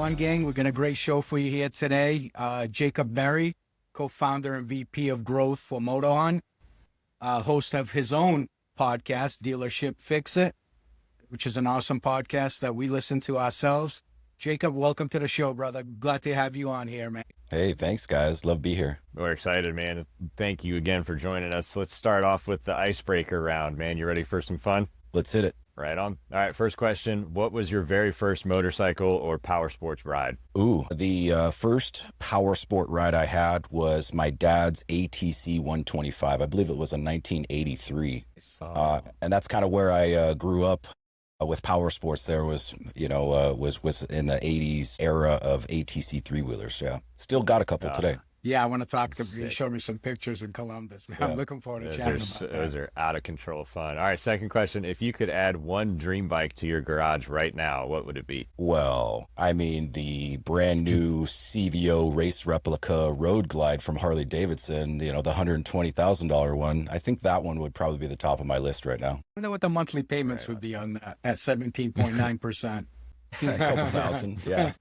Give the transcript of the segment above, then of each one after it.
RumbleOn gang. We're got a great show for you here today. Jacob Berry, co-founder and VP of growth for MotoHunt, host of his own podcast, Dealership Fix It, which is an awesome podcast that we listen to ourselves. Jacob, welcome to the show, brother. Glad to have you on here, man. Hey, thanks, guys. Love to be here. We're excited, man. Thank you again for joining us. Let's start off with the icebreaker round, man. You ready for some fun? Let's hit it. Right on. All right, first question. What was your very first motorcycle or power sports ride? Ooh, the first power sport ride I had was my dad's ATC 125. I believe it was a 1983. And that's kind of where I grew up with power sports. There was, was in the 80s era of ATC three-wheelers. Yeah. Still got a couple today. Yeah, I want to talk to you. Show me some pictures in Columbus, man. Yeah. I'm looking forward to chatting about that. Those are out of control fun. All right, second question. If you could add one dream bike to your garage right now, what would it be? Well, I mean, the brand new CVO race replica Road Glide from Harley-Davidson, the $120,000 one. I think that one would probably be the top of my list right now. I wonder what the monthly payments would be on that at 17.9%. A couple thousand, yeah.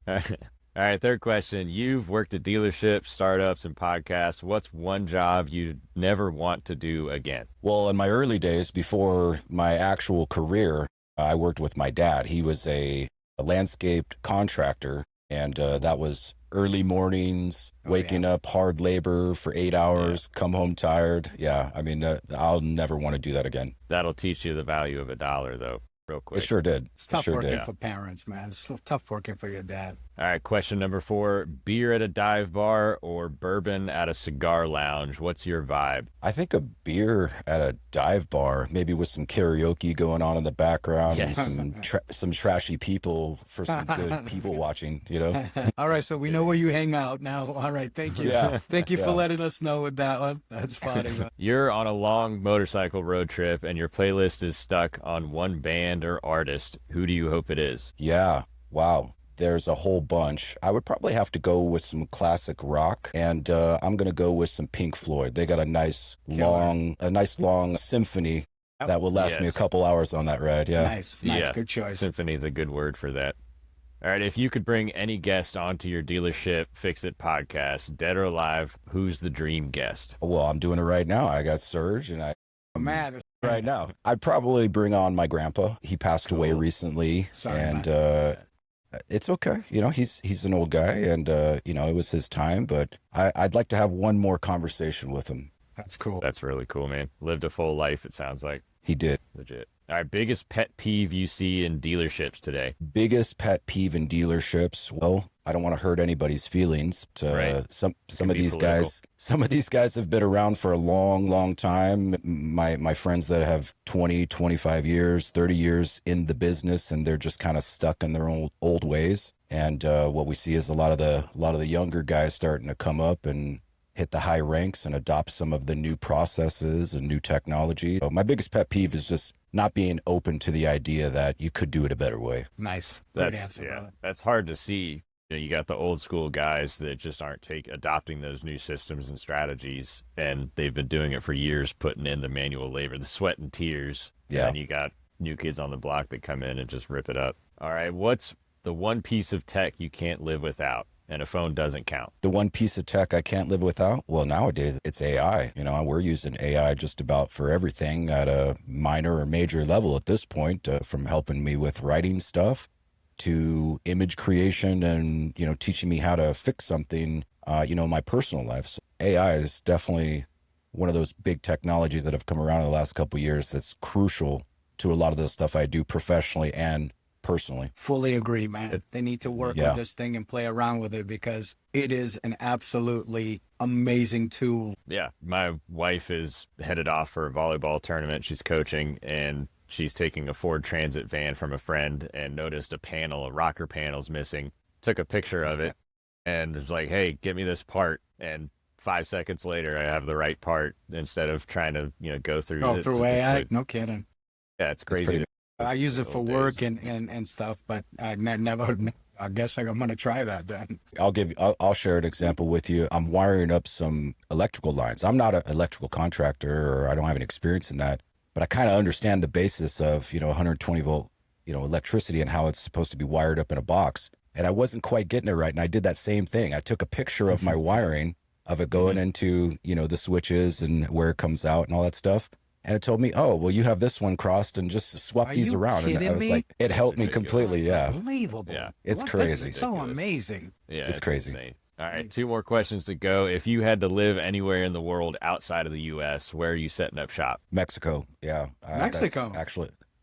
All right, third question. You've worked at dealerships, startups, and podcasts. What's one job you'd never want to do again? Well, in my early days, before my actual career, I worked with my dad. He was a landscaped contractor, and that was early mornings, waking up, hard labor for 8 hours, come home tired. Yeah, I mean, I'll never want to do that again. That'll teach you the value of a dollar, though. Real quick. It sure did. It's tough working for parents, man. It's tough working for your dad. All right, question number 4. Beer at a dive bar or bourbon at a cigar lounge? What's your vibe? I think a beer at a dive bar, maybe with some karaoke going on in the background, and some trashy people for some good people watching, All right, so we know where you hang out now. All right, thank you. Yeah. Thank you for letting us know with that one. That's funny. You're on a long motorcycle road trip and your playlist is stuck on one band or artist. Who do you hope it is? Yeah. Wow. There's a whole bunch. I would probably have to go with some classic rock, and I'm going to go with some Pink Floyd. They got a nice long symphony that will last me a couple hours on that ride. Yeah. Nice. Good choice. Symphony is a good word for that. All right, if you could bring any guest onto your Dealership Fix It podcast, dead or alive, who's the dream guest? Well, I'm doing it right now. I got Serge, and right now. I'd probably bring on my grandpa. He passed away recently. Sorry, and it's okay. He's an old guy, and it was his time, but I'd like to have one more conversation with him. That's cool. That's really cool, man. Lived a full life, it sounds like. He did. Legit. All right, biggest pet peeve you see in dealerships today? Biggest pet peeve in dealerships? Well, I don't want to hurt anybody's feelings. Some of these guys have been around for a long time. My friends that have 20, 25 years, 30 years in the business, and they're just kind of stuck in their old ways. And what we see is a lot of the younger guys starting to come up and hit the high ranks and adopt some of the new processes and new technology. So my biggest pet peeve is just not being open to the idea that you could do it a better way. Nice. That's hard to see. You got the old school guys that just aren't adopting those new systems and strategies, and they've been doing it for years, putting in the manual labor, the sweat and tears. Yeah. And you got new kids on the block that come in and just rip it up. All right, what's the one piece of tech you can't live without? And a phone doesn't count. The one piece of tech I can't live without? Well, nowadays it's AI. We're using AI just about for everything at a minor or major level at this point, from helping me with writing stuff to image creation and, teaching me how to fix something, in my personal life. So AI is definitely one of those big technologies that have come around in the last couple of years that's crucial to a lot of the stuff I do professionally and personally. Fully agree, man. They need to work with this thing and play around with it because it is an absolutely amazing tool. Yeah. My wife is headed off for a volleyball tournament. She's coaching, and she's taking a Ford Transit van from a friend and noticed a rocker panel's missing. Took a picture of it and was like, hey, get me this part. And 5 seconds later, I have the right part instead of trying to, go through. Through AI? No kidding. Yeah, it's crazy. I use it for work and stuff, but I guess I'm going to try that then. I'll share an example with you. I'm wiring up some electrical lines. I'm not an electrical contractor, or I don't have any experience in that, but I kind of understand the basis of, 120 volt, electricity and how it's supposed to be wired up in a box. and I wasn't quite getting it right. And I did that same thing. I took a picture of my wiring of it going into, you know, the switches and where it comes out and all that stuff. And it told me, oh, well, you have this one crossed and just swap these around. And I was like, it helped me completely. Yeah. Unbelievable. Yeah. It's crazy. That's so amazing. Yeah, it's crazy. Insane. All right, 2 more questions to go. If you had to live anywhere in the world outside of the U.S., where are you setting up shop? Mexico. Yeah. Mexico.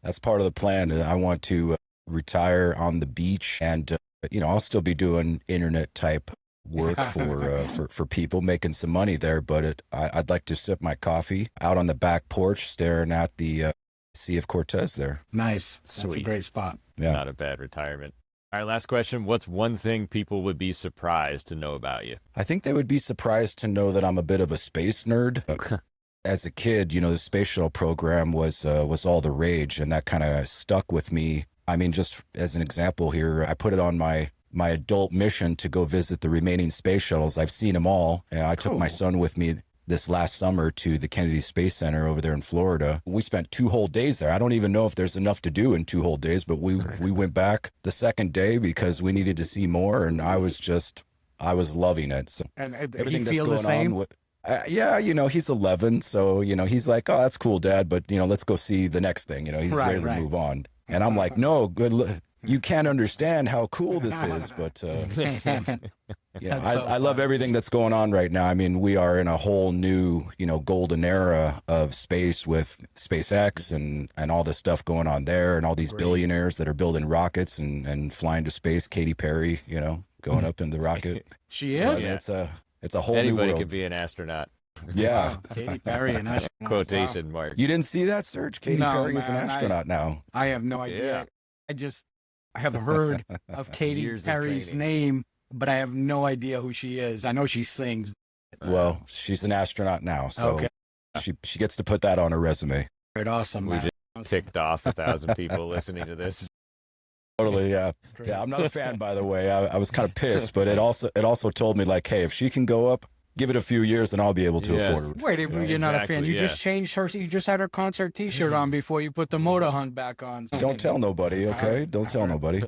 That's part of the plan. I want to retire on the beach, and you know, I'll still be doing internet type work for people, making some money there. But I'd like to sip my coffee out on the back porch, staring at the Sea of Cortez there. Nice. Sweet. That's a great spot. Yeah. Not a bad retirement. All right, last question. What's one thing people would be surprised to know about you? I think they would be surprised to know that I'm a bit of a space nerd. As a kid, you know, the space shuttle program was all the rage, and that kind of stuck with me. I mean, just as an example here, I put it on my adult mission to go visit the remaining space shuttles. I've seen them all. And I took my son with me this last summer to the Kennedy Space Center over there in Florida. We spent 2 whole days there. I don't even know if there's enough to do in 2 whole days, but we went back the second day because we needed to see more, and I was loving it. So And everything he that's feel the going same? on with, yeah, you know, he's 11, so, you know, he's like, oh, that's cool, Dad, but, you know, let's go see the next thing. You know, he's ready to move on. And I'm like, no, you can't understand how cool this is, but yeah, I love everything that's going on right now. I mean, we are in a whole new, you know, golden era of space with SpaceX and all this stuff going on there, and all these billionaires that are building rockets and flying to space. Katy Perry, you know, going up in the rocket. She is? So it's a whole new Anybody world. could be an astronaut. Yeah. Wow, Katy Perry and astronaut. Quotation marks. You didn't see that, Serge? Katy No, Perry is an man, astronaut now. I have no idea. Yeah. I have heard of Katy Years of Perry's training. name, but I have no idea who she is. I know she sings. Well, she's an astronaut now, so Okay. she gets to put that on her resume. Great, awesome, We man. just ticked off 1,000 people listening to this. Totally, yeah. great. Yeah, I'm not a fan, by the way. I was kind of pissed, but it also told me, like, hey, if she can go up, give it a few years and I'll be able to Yes. afford it. Wait, you're not a fan. Exactly, You yeah. just changed her. You just had her concert T-shirt on before you put the MotoHunt back on. Don't tell nobody, okay? Don't tell nobody.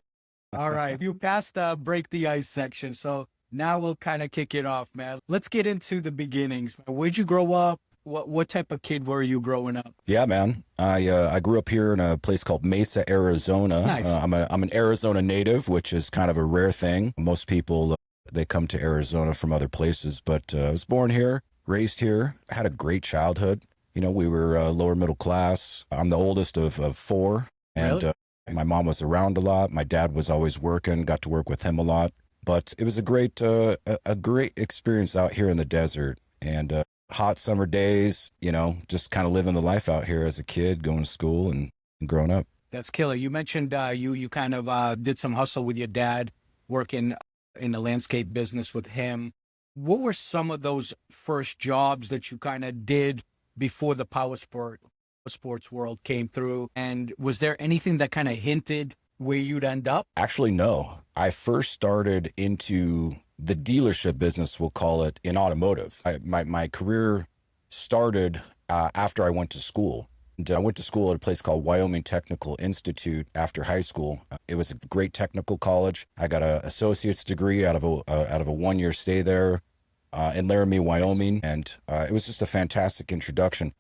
All right, you passed break the ice section, so now we'll kind of kick it off, man. Let's get into the beginnings. Where'd you grow up? What type of kid were you growing up? Yeah, man. I grew up here in a place called Mesa, Arizona. Nice. I'm an Arizona native, which is kind of a rare thing. Most people they come to Arizona from other places, but I was born here, raised here, had a great childhood. You know, we were lower middle class. I'm the oldest of 4, and Really? my mom was around a lot. My dad was always working, got to work with him a lot. But it was a great experience out here in the desert, and hot summer days, you know, just kind of living the life out here as a kid, going to school and growing up. That's killer. You mentioned you kind of did some hustle with your dad, working in the landscape business with him. What were some of those first jobs that you kind of did before the powersports world came through? And was there anything that kind of hinted where you'd end up? Actually, no. I first started into the dealership business, we'll call it, in automotive. My career started after I went to school. And I went to school at a place called Wyoming Technical Institute after high school. It was a great technical college. I got an associate's degree out of a 1-year stay there in Laramie, Wyoming, and it was just a fantastic introduction.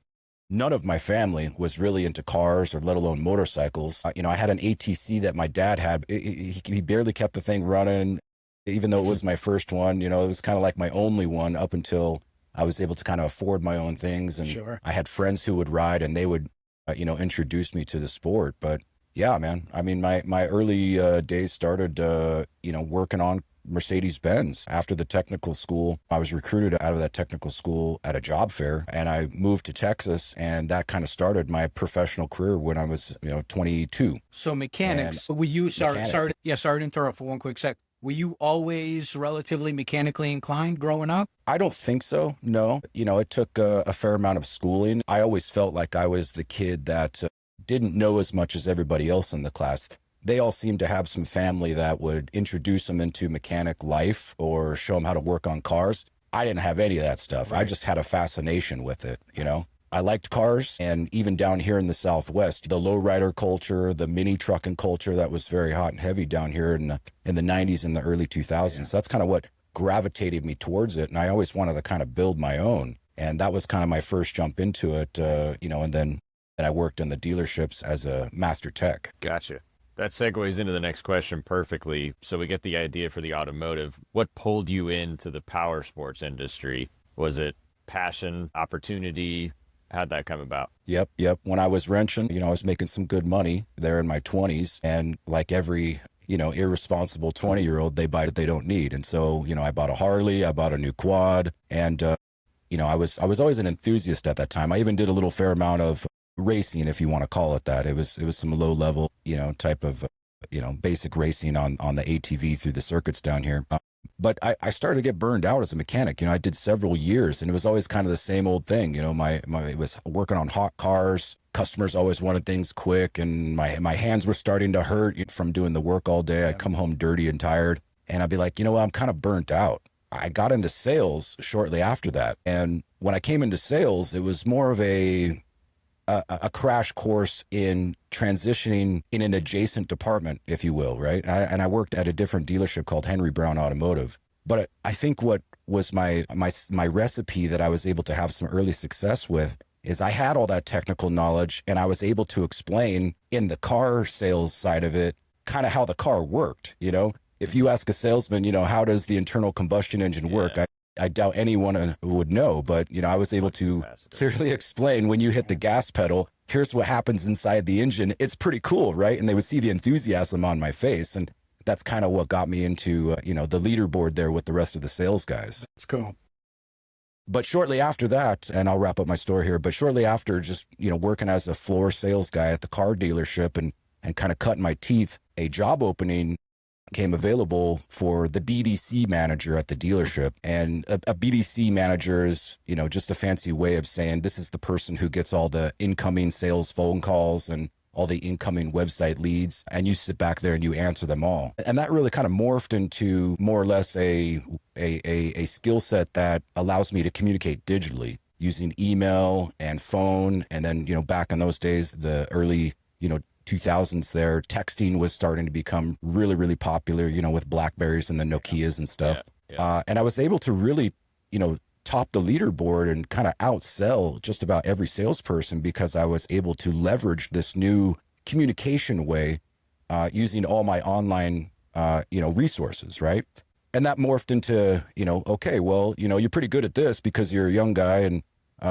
None of my family was really into cars or let alone motorcycles. You know, I had an ATC that my dad had. He barely kept the thing running, even though it was my first one. You know, it was kind of like my only one up until I was able to kind of afford my own things. And Sure. I had friends who would ride, and they would, introduce me to the sport. But yeah, man, I mean, my early days started, working on Mercedes-Benz. After the technical school, I was recruited out of that technical school at a job fair, and I moved to Texas, and that kind of started my professional career when I was, 22. So mechanics, were you, sorry to interrupt for one quick sec. Were you always relatively mechanically inclined growing up? I don't think so, no. You know, it took a fair amount of schooling. I always felt like I was the kid that didn't know as much as everybody else in the class. They all seemed to have some family that would introduce them into mechanic life or show them how to work on cars. I didn't have any of that stuff. Right. I just had a fascination with it, you know? I liked cars, and even down here in the Southwest, the lowrider culture, the mini trucking culture that was very hot and heavy down here in the 90s and the early 2000s. That's kind of what gravitated me towards it. And I always wanted to kind of build my own. And that was kind of my first jump into it, you know, and then I worked in the dealerships as a master tech. Gotcha. That segues into the next question perfectly. So we get the idea for the automotive. What pulled you into the power sports industry? Was it passion, opportunity? How'd that come about? Yep. When I was wrenching, you know, I was making some good money there in my 20s. And like every, you know, irresponsible 20-year-old, they buy what they don't need. And so, you know, I bought a Harley, I bought a new quad, and, you know, I was always an enthusiast at that time. I even did a little fair amount of racing, if you want to call it that. It was some low level, you know, type of, you know, basic racing on the ATV through the circuits down here. But I started to get burned out as a mechanic. You know, I did several years, and it was always kind of the same old thing. You know, it was working on hot cars. Customers always wanted things quick, and my hands were starting to hurt from doing the work all day. I'd come home dirty and tired, and I'd be like, you know what, I'm kind of burnt out. I got into sales shortly after that. And when I came into sales, it was more of a crash course in transitioning in an adjacent department, if you will, right? And I worked at a different dealership called Henry Brown Automotive. But I think what was my recipe that I was able to have some early success with is I had all that technical knowledge, and I was able to explain in the car sales side of it kind of how the car worked. You know, if you ask a salesman, you know, how does the internal combustion engine work? I doubt anyone would know, but, you know, I was able to clearly explain when you hit the gas pedal, here's what happens inside the engine. It's pretty cool, right? And they would see the enthusiasm on my face. And that's kind of what got me into, you know, the leaderboard there with the rest of the sales guys. That's cool. But shortly after that, and I'll wrap up my story here, but shortly after just, you know, working as a floor sales guy at the car dealership and kind of cutting my teeth, a job opening came available for the BDC manager at the dealership. And a BDC manager is, you know, just a fancy way of saying this is the person who gets all the incoming sales phone calls and all the incoming website leads, and you sit back there and you answer them all. And that really kind of morphed into more or less a skill set that allows me to communicate digitally using email and phone. And then, you know, back in those days, the early, you know, 2000s there, texting was starting to become really, really popular, you know, with Blackberries and the Nokias and stuff. And I was able to really, you know, top the leaderboard and kind of outsell just about every salesperson because I was able to leverage this new communication way using all my online, you know, resources, right? And that morphed into, you know, okay, well, you know, you're pretty good at this because you're a young guy and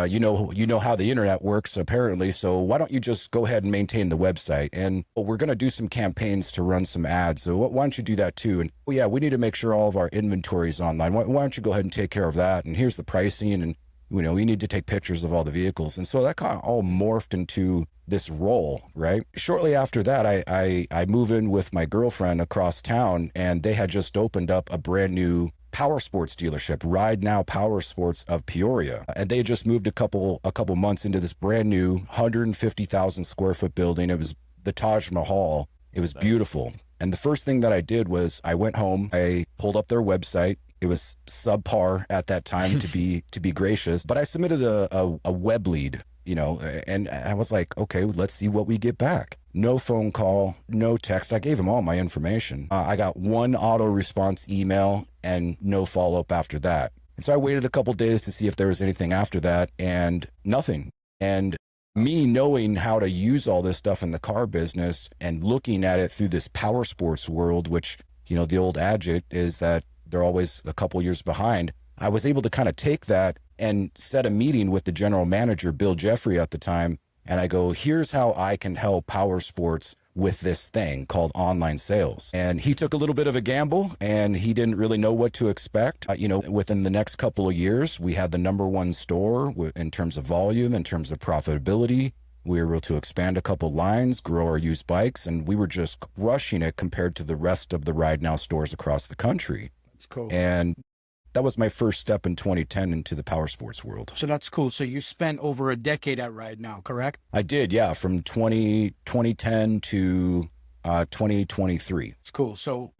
you know how the internet works apparently. So why don't you just go ahead and maintain the website? And we're going to do some campaigns to run some ads. So why don't you do that too? And yeah, we need to make sure all of our inventory is online. Why don't you go ahead and take care of that? And here's the pricing. And, you know, we need to take pictures of all the vehicles. And so that kind of all morphed into this role, right? Shortly after that, I move in with my girlfriend across town, and they had just opened up a brand new Powersports dealership, RideNow Powersports of Peoria. And they just moved a couple months into this brand new 150,000 square foot building. It was the Taj Mahal. It was beautiful. And the first thing that I did was I went home, I pulled up their website. It was subpar at that time to be gracious, but I submitted a web lead, you know, and I was like, okay, let's see what we get back. No phone call, no text. I gave them all my information. I got one auto response email and no follow-up after that. And so I waited a couple days to see if there was anything after that, and nothing. And me knowing how to use all this stuff in the car business and looking at it through this power sports world, which, you know, the old adage is that they're always a couple years behind. I was able to kind of take that and set a meeting with the general manager, Bill Jeffrey at the time. And I go, here's how I can help power sports with this thing called online sales. And he took a little bit of a gamble, and he didn't really know what to expect. You know, within the next couple of years, we had the #1 store in terms of volume, in terms of profitability. We were able to expand a couple lines, grow our used bikes, and we were just crushing it compared to the rest of the RideNow stores across the country. That's cool. And that was my first step in 2010 into the power sports world. So that's cool. So you spent over a decade at RideNow, correct? I did, yeah, from 2010 to 2023. It's cool. So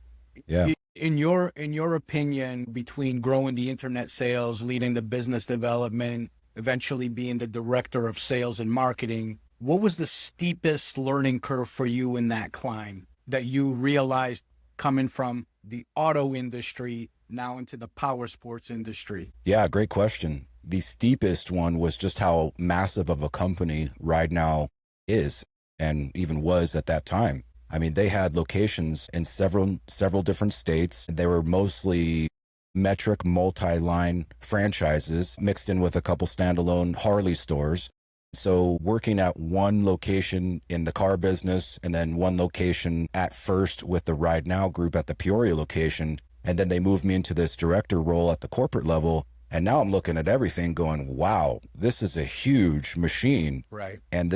yeah, in your opinion, between growing the internet sales, leading the business development, eventually being the director of sales and marketing. What was the steepest learning curve for you in that climb that you realized coming from the auto industry now into the power sports industry? Yeah, great question. The steepest one was just how massive of a company RideNow is and even was at that time. I mean, they had locations in several different states. They were mostly metric multi-line franchises mixed in with a couple standalone Harley stores. So working at one location in the car business and then one location at first with the RideNow group at the Peoria location. And then they moved me into this director role at the corporate level. And now I'm looking at everything going, wow, this is a huge machine. Right. And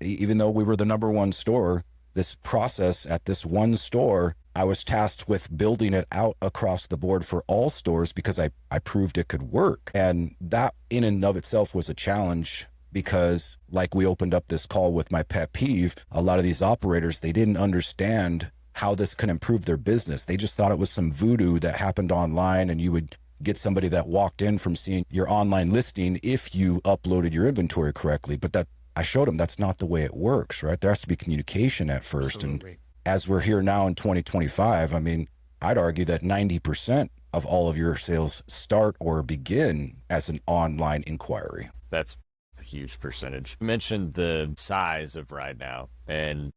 even though we were the number one store, this process at this one store, I was tasked with building it out across the board for all stores because I proved it could work. And that in and of itself was a challenge because, like we opened up this call with my pet peeve, a lot of these operators, they didn't understand how this could improve their business. They just thought it was some voodoo that happened online and you would get somebody that walked in from seeing your online listing if you uploaded your inventory correctly. But that I showed them that's not the way it works, right? There has to be communication at first. Absolutely. And as we're here now in 2025, I mean, I'd argue that 90% of all of your sales start or begin as an online inquiry. That's a huge percentage. You mentioned the size of RideNow and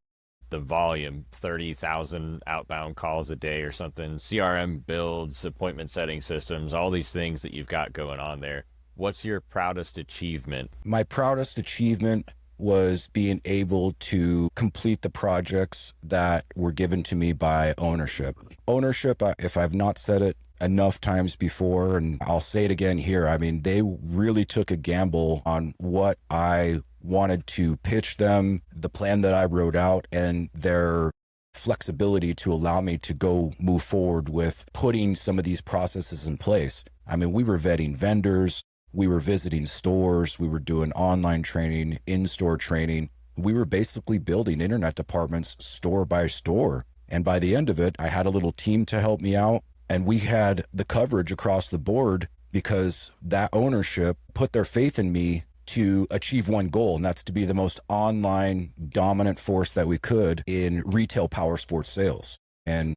the volume, 30,000 outbound calls a day or something, CRM builds, appointment setting systems, all these things that you've got going on there. What's your proudest achievement? My proudest achievement was being able to complete the projects that were given to me by ownership. Ownership, if I've not said it enough times before, and I'll say it again here, I mean, they really took a gamble on what I wanted to pitch them, the plan that I wrote out, and their flexibility to allow me to go move forward with putting some of these processes in place. I mean, we were vetting vendors, we were visiting stores, we were doing online training, in-store training. We were basically building internet departments store by store. And by the end of it, I had a little team to help me out, and we had the coverage across the board because that ownership put their faith in me to achieve one goal, and that's to be the most online dominant force that we could in retail power sports sales. And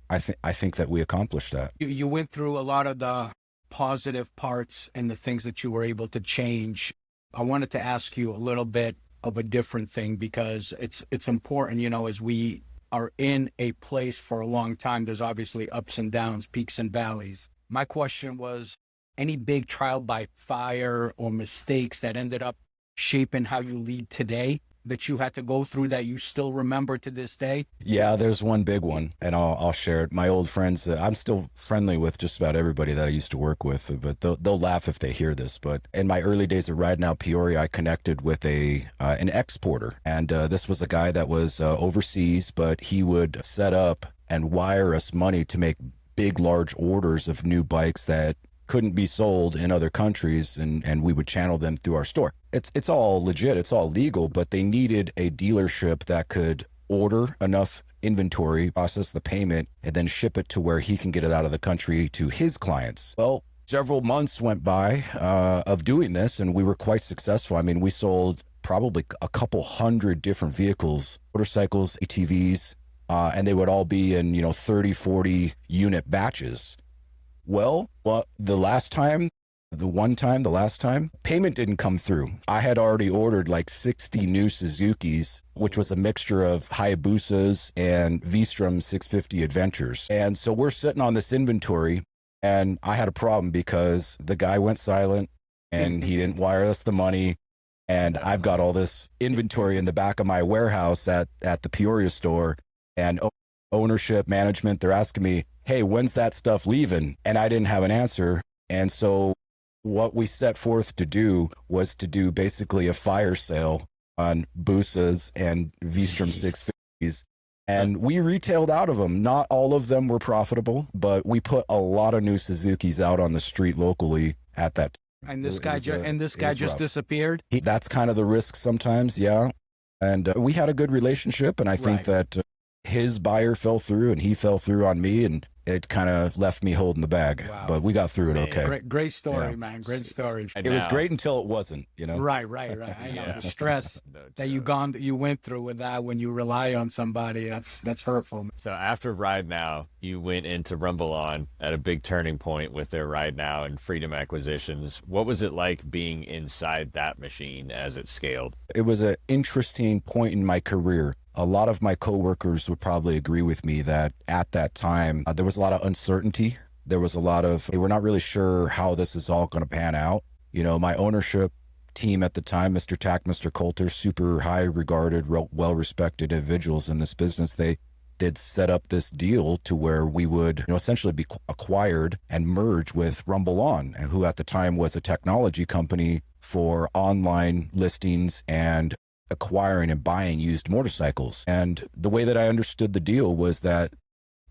I think that we accomplished that. You went through a lot of the positive parts and the things that you were able to change. I wanted to ask you a little bit of a different thing because it's important, you know, as we are in a place for a long time, there's obviously ups and downs, peaks and valleys. My question was, any big trial by fire or mistakes that ended up shaping how you lead today that you had to go through that you still remember to this day? Yeah, there's one big one, and I'll share it. My old friends, I'm still friendly with just about everybody that I used to work with, but they'll laugh if they hear this. But in my early days of RideNow Peoria, I connected with an exporter, and this was a guy that was overseas, but he would set up and wire us money to make big, large orders of new bikes that couldn't be sold in other countries, and we would channel them through our store. It's all legit, it's all legal, but they needed a dealership that could order enough inventory, process the payment, and then ship it to where he can get it out of the country to his clients. Well, several months went by of doing this, and we were quite successful. I mean, we sold probably a couple hundred different vehicles, motorcycles, ATVs, and they would all be in, 30, 40 unit batches. Well, the last time, payment didn't come through. I had already ordered like 60 new Suzukis, which was a mixture of Hayabusas and V-Strom 650 Adventures. And so we're sitting on this inventory, and I had a problem because the guy went silent and he didn't wire us the money. And I've got all this inventory in the back of my warehouse at the Peoria store, and ownership, management, they're asking me, hey, when's that stuff leaving? And I didn't have an answer. And so what we set forth to do was to do basically a fire sale on Busas and V-Strom 650s. And we retailed out of them. Not all of them were profitable, but we put a lot of new Suzukis out on the street locally at that time. And this guy just disappeared? That's kind of the risk sometimes, yeah. And we had a good relationship, and I think that his buyer fell through, and he fell through on me, and it kind of left me holding the bag. Wow. But we got through it okay. Great story, Yeah. man. Great story. And It was now- great until it wasn't, you know? Right. I know Yeah. the stress No that joke. you went through with that when you rely on somebody. That's hurtful. So after RideNow, you went into RumbleOn at a big turning point with their RideNow and Freedom acquisitions. What was it like being inside that machine as it scaled? It was an interesting point in my career. A lot of my coworkers would probably agree with me that at that time, there was a lot of uncertainty. There was a lot of, hey, we're not really sure how this is all going to pan out. You know, my ownership team at the time, Mr. Tack, Mr. Coulter, super high regarded, well-respected individuals in this business. They did set up this deal to where we would, you know, essentially be acquired and merge with RumbleOn, and who at the time was a technology company for online listings and acquiring and buying used motorcycles. And the way that I understood the deal was that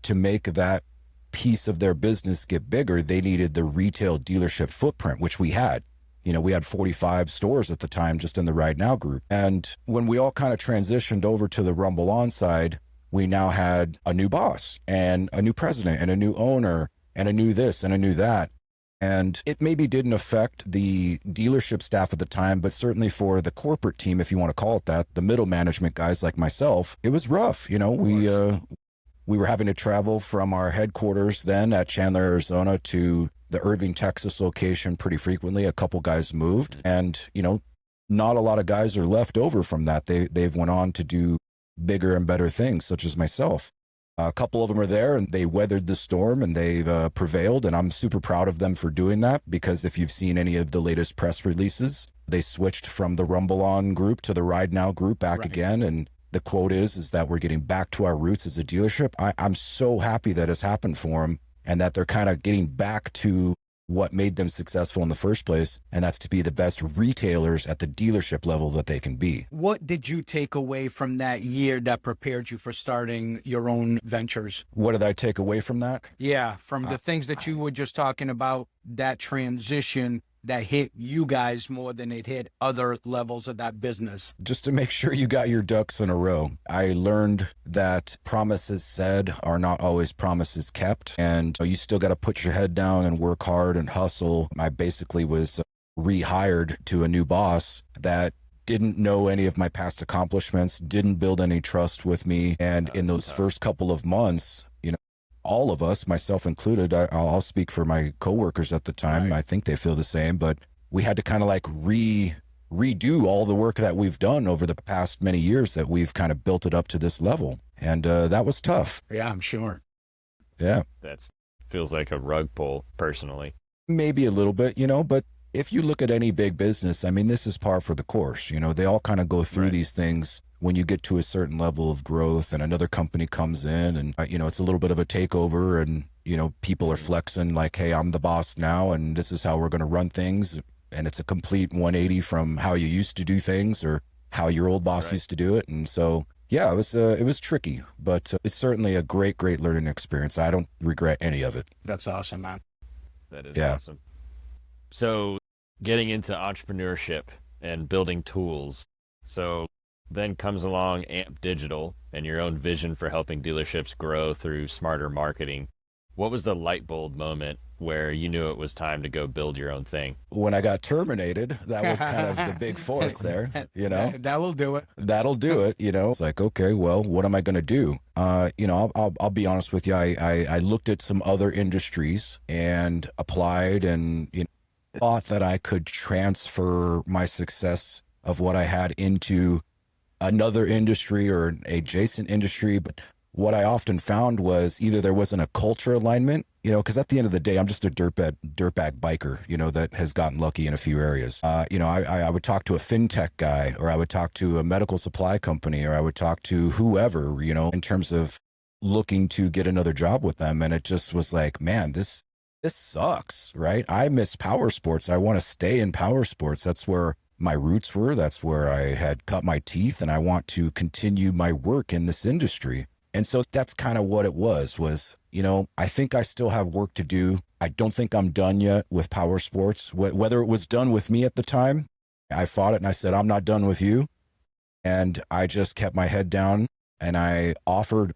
to make that piece of their business get bigger, they needed the retail dealership footprint, which we had. You know, we had 45 stores at the time just in the RideNow group. And when we all kind of transitioned over to the RumbleOn side, we now had a new boss and a new president and a new owner and a new this and a new that. And it maybe didn't affect the dealership staff at the time, but certainly for the corporate team, if you want to call it that, the middle management guys like myself, it was rough. You know, we were having to travel from our headquarters then at Chandler, Arizona to the Irving, Texas location pretty frequently. A couple guys moved, and, you know, not a lot of guys are left over from that. They've went on to do bigger and better things, such as myself. A couple of them are there, and they weathered the storm, and they've prevailed, and I'm super proud of them for doing that, because if you've seen any of the latest press releases, they switched from the RumbleOn group to the RideNow group back again, and the quote is that we're getting back to our roots as a dealership. I'm so happy that it's happened for them, and that they're kind of getting back to what made them successful in the first place, and that's to be the best retailers at the dealership level that they can be. What did you take away from that year that prepared you for starting your own ventures? What did I take away from that? Yeah, from the things that you were just talking about, that transition that hit you guys more than it hit other levels of that business. Just to make sure you got your ducks in a row. I learned that promises said are not always promises kept, and you still got to put your head down and work hard and hustle. I basically was rehired to a new boss that didn't know any of my past accomplishments, didn't build any trust with me, and in those first couple of months, you know, all of us, myself included, I'll speak for my coworkers at the time. I think they feel the same, but we had to kind of like redo all the work that we've done over the past many years, that we've kind of built it up to this level. And that was tough. Yeah, I'm sure. Yeah. That feels like a rug pull, personally. Maybe a little bit, you know, but if you look at any big business, I mean, this is par for the course. You know, they all kind of go through these things when you get to a certain level of growth and another company comes in and, you know, it's a little bit of a takeover, and, you know, people are flexing like, hey, I'm the boss now, and this is how we're going to run things. And it's a complete 180 from how you used to do things or how your old boss used to do it. And so, yeah, it was tricky, but it's certainly a great learning experience. I don't regret any of it. That's awesome, man. That is awesome. So getting into entrepreneurship and building tools. So then comes along AMP Digital and your own vision for helping dealerships grow through smarter marketing. What was the light bulb moment where you knew it was time to go build your own thing? When I got terminated, that was kind of the big force there, you know? That will do it. That'll do it, you know? It's like, okay, well, what am I going to do? You know, I'll be honest with you. I looked at some other industries and applied, and, you know, thought that I could transfer my success of what I had into another industry or an adjacent industry. But what I often found was either there wasn't a culture alignment, you know, because at the end of the day, I'm just a dirtbag biker, you know, that has gotten lucky in a few areas. You know, I would talk to a fintech guy, or I would talk to a medical supply company, or I would talk to whoever, you know, in terms of looking to get another job with them. And it just was like, man, this sucks, right? I miss Powersports. I want to stay in Powersports. That's where my roots were. That's where I had cut my teeth, and I want to continue my work in this industry. And so that's kind of what it was, you know, I think I still have work to do. I don't think I'm done yet with Powersports. Whether it was done with me at the time, I fought it and I said, I'm not done with you. And I just kept my head down, and I offered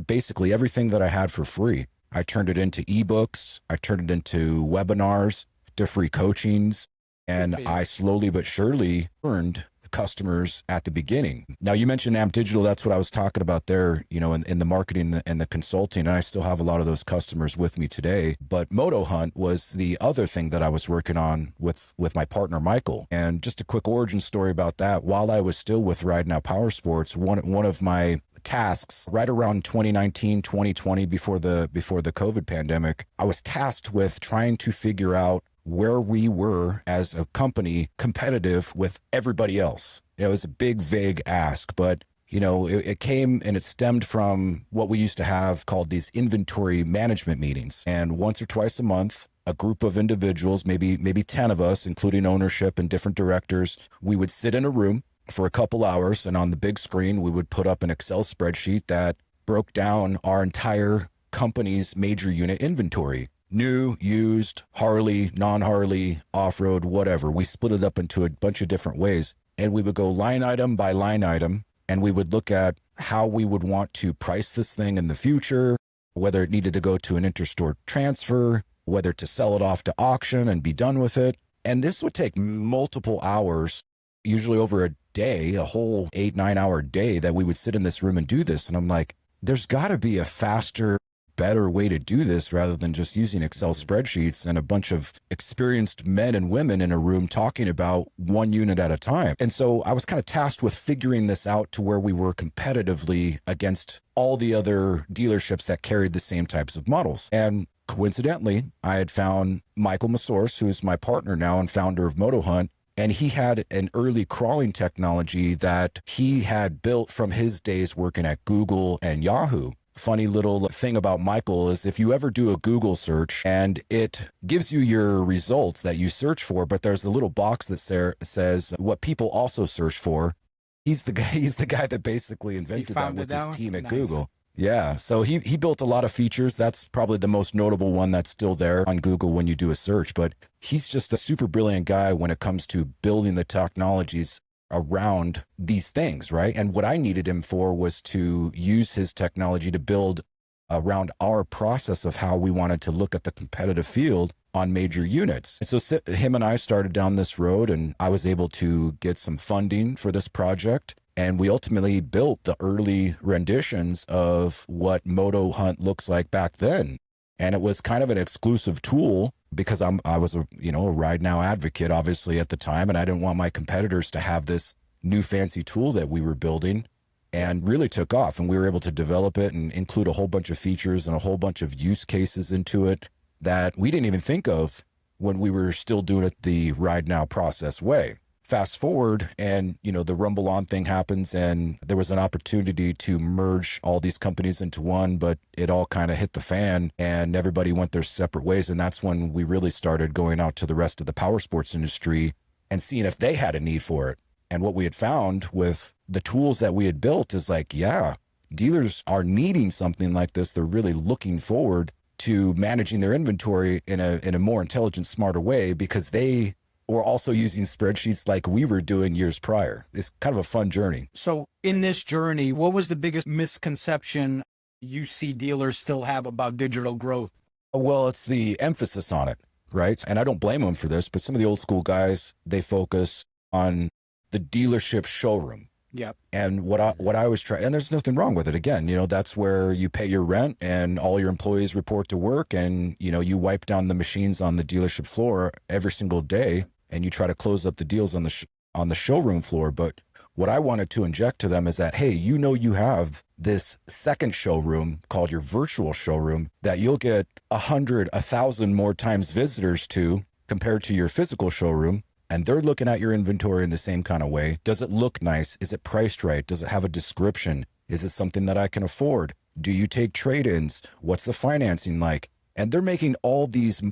basically everything that I had for free. I turned it into ebooks. I turned it into webinars, to free coachings. And I slowly but surely earned customers at the beginning. Now, you mentioned Amp Digital. That's what I was talking about there, you know, in the marketing and the consulting. And I still have a lot of those customers with me today. But MotoHunt was the other thing that I was working on with my partner, Michael. And just a quick origin story about that. While I was still with RideNow Powersports, one of my tasks right around 2019, 2020, before the COVID pandemic, I was tasked with trying to figure out where we were as a company competitive with everybody else. It was a big, vague ask, but you know, it came and it stemmed from what we used to have called these inventory management meetings. And once or twice a month, a group of individuals, maybe 10 of us, including ownership and different directors, we would sit in a room for a couple hours, and on the big screen, we would put up an Excel spreadsheet that broke down our entire company's major unit inventory. New, used, Harley, non-Harley, off-road, whatever. We split it up into a bunch of different ways. And we would go line item by line item, and we would look at how we would want to price this thing in the future, whether it needed to go to an interstore transfer, whether to sell it off to auction and be done with it. And this would take multiple hours, usually over a day, a whole 8-9 hour day that we would sit in this room and do this. And I'm like, there's got to be a faster, better way to do this rather than just using Excel spreadsheets and a bunch of experienced men and women in a room talking about one unit at a time. And so I was kind of tasked with figuring this out to where we were competitively against all the other dealerships that carried the same types of models. And coincidentally, I had found Michael Massource, who's my partner now and founder of MotoHunt. And he had an early crawling technology that he had built from his days working at Google and Yahoo. Funny little thing about Michael is if you ever do a Google search and it gives you your results that you search for, but there's a little box that says what people also search for. He's the guy that basically invented that with his team at Google. Yeah. So he built a lot of features. That's probably the most notable one that's still there on Google when you do a search, but he's just a super brilliant guy when it comes to building the technologies around these things, right? And what I needed him for was to use his technology to build around our process of how we wanted to look at the competitive field on major units. And so him and I started down this road, and I was able to get some funding for this project. And we ultimately built the early renditions of what MotoHunt looks like back then. And it was kind of an exclusive tool because I was a RideNow advocate, obviously, at the time, and I didn't want my competitors to have this new fancy tool that we were building, and really took off. And we were able to develop it and include a whole bunch of features and a whole bunch of use cases into it that we didn't even think of when we were still doing it the RideNow process way. Fast forward, and the RumbleOn thing happens, and there was an opportunity to merge all these companies into one, but it all kind of hit the fan and everybody went their separate ways. And that's when we really started going out to the rest of the powersports industry and seeing if they had a need for it. And what we had found with the tools that we had built is like, yeah, dealers are needing something like this. They're really looking forward to managing their inventory in a more intelligent, smarter way, because they were also using spreadsheets like we were doing years prior. It's kind of a fun journey. So in this journey, what was the biggest misconception you see dealers still have about digital growth? Well, it's the emphasis on it, right? And I don't blame them for this, but some of the old school guys, they focus on the dealership showroom. Yep. And what I was trying, and there's nothing wrong with it. Again, that's where you pay your rent and all your employees report to work, and you wipe down the machines on the dealership floor every single day, and you try to close up the deals on the showroom floor. But what I wanted to inject to them is that, hey, you have this second showroom called your virtual showroom that you'll get 100, 1,000 more times visitors to compared to your physical showroom. And they're looking at your inventory in the same kind of way. Does it look nice? Is it priced right? Does it have a description? Is it something that I can afford? Do you take trade-ins? What's the financing like? And they're making all these,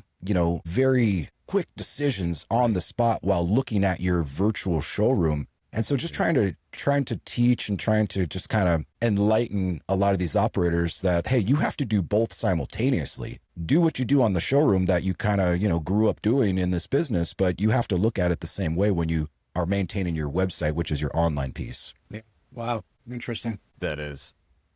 very quick decisions on the spot while looking at your virtual showroom. And so just trying to teach and trying to just kind of enlighten a lot of these operators that, hey, you have to do both simultaneously. Do what you do on the showroom that you kind of, grew up doing in this business, but you have to look at it the same way when you are maintaining your website, which is your online piece. Yeah. Wow. Interesting. That is.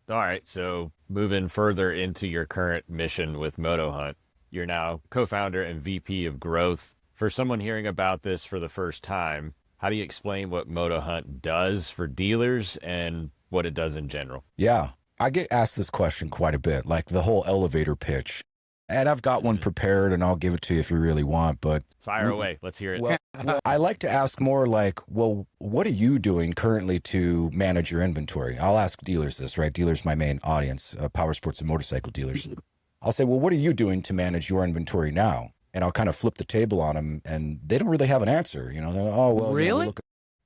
All right, so moving further into your current mission with MotoHunt, you're now co-founder and VP of growth. For someone hearing about this for the first time, how do you explain what MotoHunt does for dealers and what it does in general? Yeah, I get asked this question quite a bit, like the whole elevator pitch. And I've got one prepared and I'll give it to you if you really want, but Fire away. Let's hear it. well, I like to ask more like, well, what are you doing currently to manage your inventory? I'll ask dealers this, right? Dealers, my main audience, Powersports and motorcycle dealers. I'll say, well, what are you doing to manage your inventory now? And I'll kind of flip the table on them, and they don't really have an answer. You know, they're, oh, well, really? You know,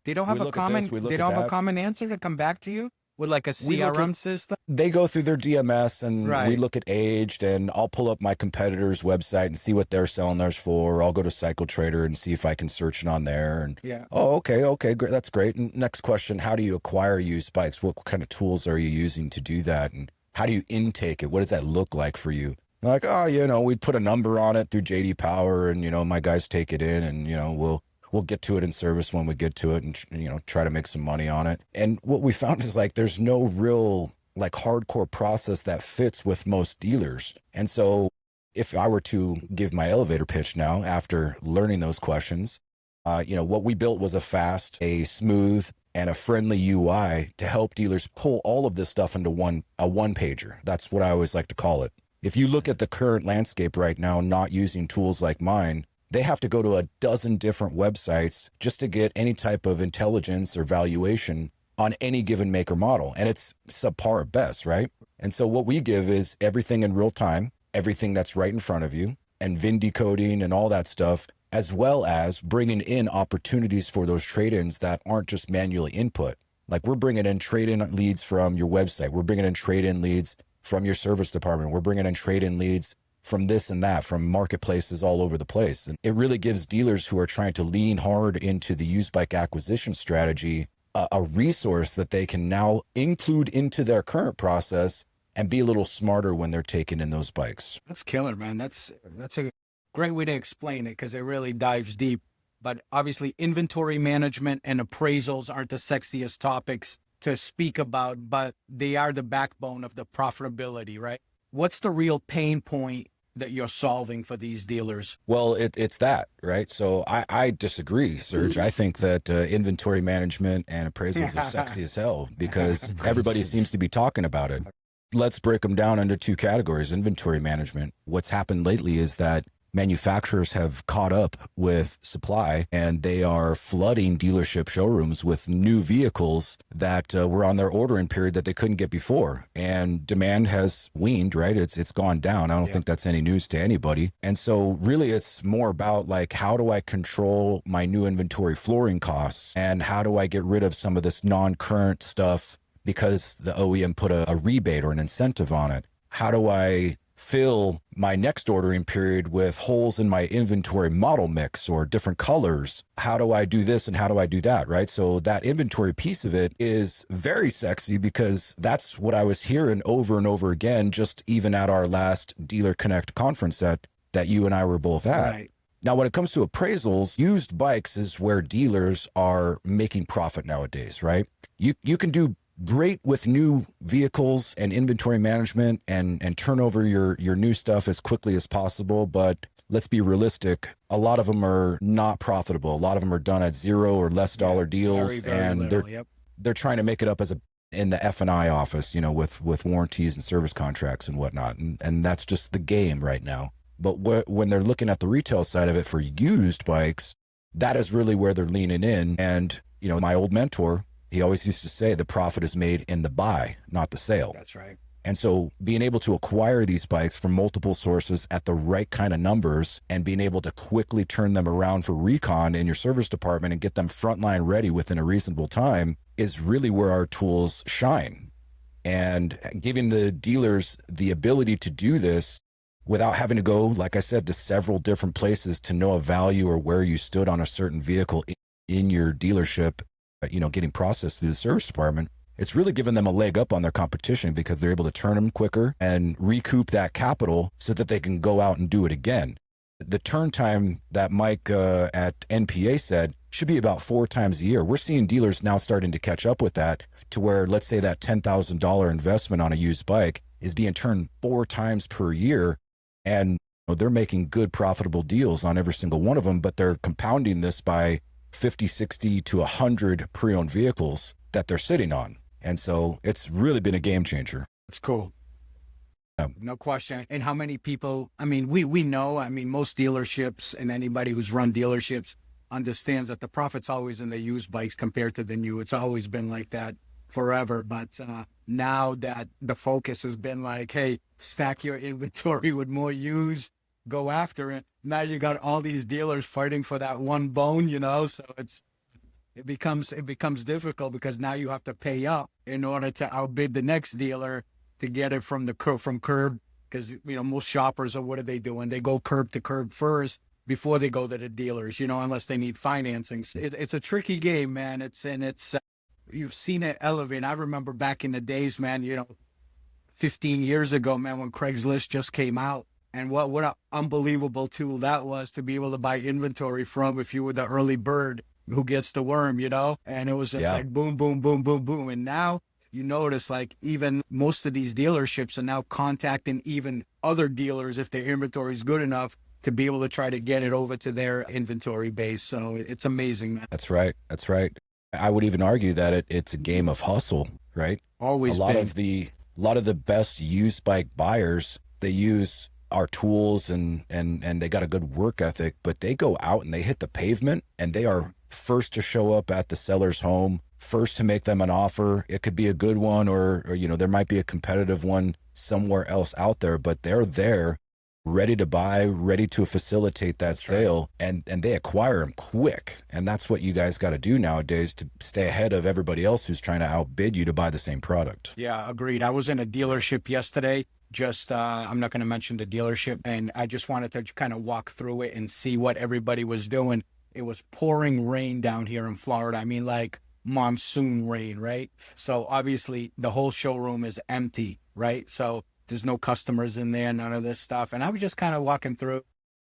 they don't have a common. They don't have a common answer to come back to you with like a CRM system. They go through their DMS, and Right. we look at aged, and I'll pull up my competitor's website and see what they're selling theirs for. Or I'll go to Cycle Trader and see if I can search it on there. And Yeah. oh, okay, great, that's great. And next question: how do you acquire used bikes? What kind of tools are you using to do that? And how do you intake it? What does that look like for you? They're like, oh, you know, we put a number on it through JD Power, and you know, my guys take it in, and you know, we'll get to it in service when we get to it, and you know, try to make some money on it. And what we found is like there's no real like hardcore process that fits with most dealers. And so if I were to give my elevator pitch now after learning those questions, you know, what we built was a fast, a smooth, and a friendly UI to help dealers pull all of this stuff into a one pager. That's what I always like to call it. If you look at the current landscape right now, not using tools like mine, they have to go to a dozen different websites just to get any type of intelligence or valuation on any given make or model. And it's subpar at best, right? And so what we give is everything in real time, everything that's right in front of you, and VIN decoding and all that stuff, as well as bringing in opportunities for those trade-ins that aren't just manually input. Like we're bringing in trade-in leads from your website. We're bringing in trade-in leads from your service department. We're bringing in trade-in leads from this and that, from marketplaces all over the place. And it really gives dealers who are trying to lean hard into the used bike acquisition strategy a resource that they can now include into their current process and be a little smarter when they're taking in those bikes. That's killer, man. That's a great way to explain it because it really dives deep. But obviously, inventory management and appraisals aren't the sexiest topics to speak about, but they are the backbone of the profitability, right? What's the real pain point that you're solving for these dealers? Well, it's that, right? So I disagree, Serge. I think that inventory management and appraisals are sexy as hell because everybody seems to be talking about it. Let's break them down into two categories. Inventory management. What's happened lately is that manufacturers have caught up with supply and they are flooding dealership showrooms with new vehicles that were on their ordering period that they couldn't get before. And demand has weaned, right? It's gone down. I don't think that's any news to anybody. And so really it's more about like, how do I control my new inventory flooring costs? And how do I get rid of some of this non-current stuff because the OEM put a rebate or an incentive on it? How do I fill my next ordering period with holes in my inventory model mix or different colors? How do I do this and how do I do that, right? So that inventory piece of it is very sexy because that's what I was hearing over and over again, just even at our last Dealer Connect conference that you and I were both at. Right. Now, when it comes to appraisals, used bikes is where dealers are making profit nowadays, right? You can do great with new vehicles and inventory management and turn over your new stuff as quickly as possible. But let's be realistic. A lot of them are not profitable. A lot of them are done at $0 or less dollar deals. Very and little, they're trying to make it up in the F&I office, you know, with warranties and service contracts and whatnot. And that's just the game right now. But when they're looking at the retail side of it for used bikes, that is really where they're leaning in. And, you know, my old mentor, he always used to say the profit is made in the buy, not the sale. That's right. And so being able to acquire these bikes from multiple sources at the right kind of numbers and being able to quickly turn them around for recon in your service department and get them frontline ready within a reasonable time is really where our tools shine. And giving the dealers the ability to do this without having to go, like I said, to several different places to know a value or where you stood on a certain vehicle in your dealership, you know, getting processed through the service department, it's really given them a leg up on their competition because they're able to turn them quicker and recoup that capital so that they can go out and do it again. The turn time that Mike at NPA said should be about 4 times a year. We're seeing dealers now starting to catch up with that, to where, let's say, that $10,000 investment on a used bike is being turned 4 times per year. And they're making good, profitable deals on every single one of them, but they're compounding this by 50, 60 to 100 pre-owned vehicles that they're sitting on. And so it's really been a game changer. It's cool. No question. And how many people, I mean, we know, I mean, most dealerships and anybody who's run dealerships understands that the profit's always in the used bikes compared to the new. It's always been like that forever. But now that the focus has been like, hey, stack your inventory with more used, go after it. Now you got all these dealers fighting for that one bone, so it becomes difficult, because now you have to pay up in order to outbid the next dealer to get it from curb, because most shoppers, are what are they doing? They go curb to curb first before they go to the dealers, unless they need financing. It's a tricky game, man. It's you've seen it elevate. I remember back in the days, man, 15 years ago, man, when Craigslist just came out, and what an unbelievable tool that was to be able to buy inventory from if you were the early bird who gets the worm, and it was just like boom, boom, boom, boom, boom. And now you notice, like, even most of these dealerships are now contacting even other dealers if their inventory is good enough to be able to try to get it over to their inventory base. So it's amazing, man. That's right. That's right. I would even argue that it's a game of hustle, right? Always a lot been. a lot of the best used bike buyers, they use our tools and they got a good work ethic, but they go out and they hit the pavement, and they are first to show up at the seller's home, first to make them an offer. It could be a good one, or there might be a competitive one somewhere else out there, but they're there ready to buy, ready to facilitate that sale, and they acquire them quick. And that's what you guys got to do nowadays to stay ahead of everybody else who's trying to outbid you to buy the same product. Yeah, agreed. I was in a dealership yesterday. I'm not going to mention the dealership, and I just wanted to kind of walk through it and see what everybody was doing. It was pouring rain down here in Florida. I mean, like monsoon rain, right? So obviously the whole showroom is empty, right? So there's no customers in there, none of this stuff. And I was just kind of walking through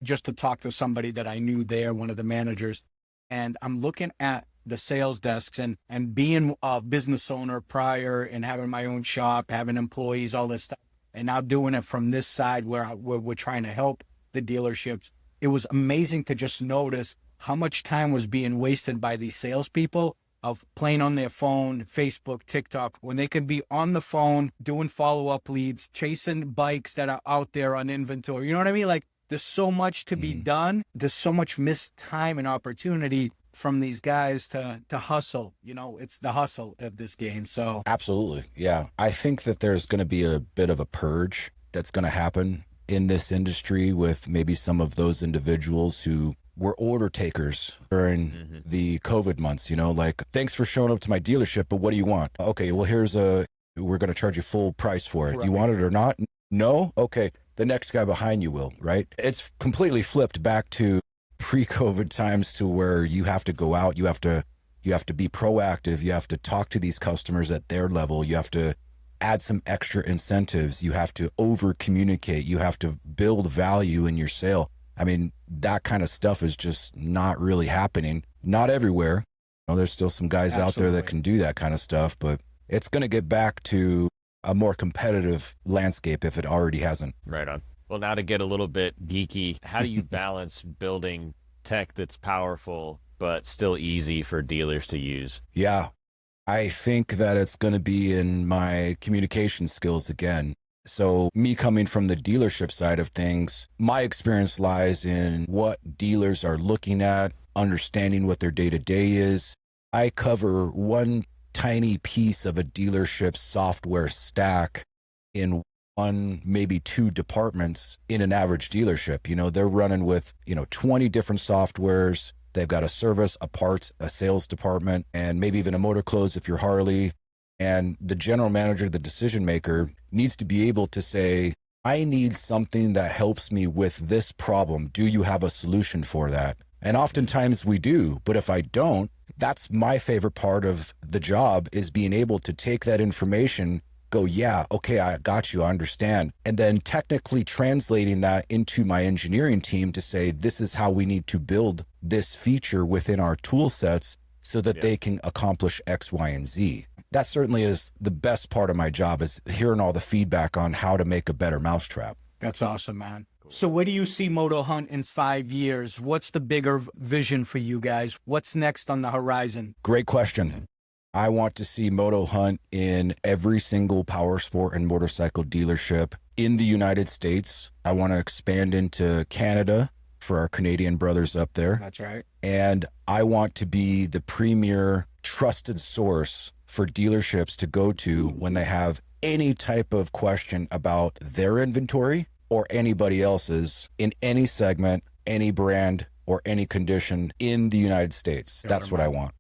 just to talk to somebody that I knew there, one of the managers. And I'm looking at the sales desks, and being a business owner prior and having my own shop, having employees, all this stuff, and now doing it from this side where we're trying to help the dealerships. It was amazing to just notice how much time was being wasted by these salespeople of playing on their phone, Facebook, TikTok, when they could be on the phone doing follow-up leads, chasing bikes that are out there on inventory. You know what I mean? Like, there's so much to be done. There's so much missed time and opportunity from these guys to hustle. It's the hustle of this game. So absolutely. Yeah. I think that there's going to be a bit of a purge that's going to happen in this industry with maybe some of those individuals who were order takers during the COVID months, like, thanks for showing up to my dealership, but what do you want? Okay, well, we're going to charge you full price for it. Right. You want it or not? No? Okay. The next guy behind you will, right? It's completely flipped back to pre-COVID times, to where you have to go out, you have to be proactive, you have to talk to these customers at their level, you have to add some extra incentives, you have to over communicate, you have to build value in your sale. I mean, that kind of stuff is just not really happening. Not everywhere. There's still some guys out there that can do that kind of stuff, but it's going to get back to a more competitive landscape if it already hasn't. Right on. Well, now to get a little bit geeky, how do you balance building tech that's powerful but still easy for dealers to use? Yeah, I think that it's going to be in my communication skills again. So me coming from the dealership side of things, my experience lies in what dealers are looking at, understanding what their day-to-day is. I cover one tiny piece of a dealership's software stack in one, maybe two departments in an average dealership. They're running with, 20 different softwares. They've got a service, a parts, a sales department, and maybe even a motor close if you're Harley. And the general manager, the decision maker, needs to be able to say, I need something that helps me with this problem. Do you have a solution for that? And oftentimes we do, but if I don't, that's my favorite part of the job, is being able to take that information go, yeah, okay, I got you, I understand. And then technically translating that into my engineering team to say, this is how we need to build this feature within our tool sets so that they can accomplish X, Y, and Z. That certainly is the best part of my job, is hearing all the feedback on how to make a better mousetrap. That's awesome, man. So where do you see MotoHunt in 5 years? What's the bigger vision for you guys? What's next on the horizon? Great question. I want to see MotoHunt in every single power sport and motorcycle dealership in the United States. I want to expand into Canada for our Canadian brothers up there. That's right. And I want to be the premier trusted source for dealerships to go to when they have any type of question about their inventory or anybody else's in any segment, any brand, or any condition in the United States. That's what I want.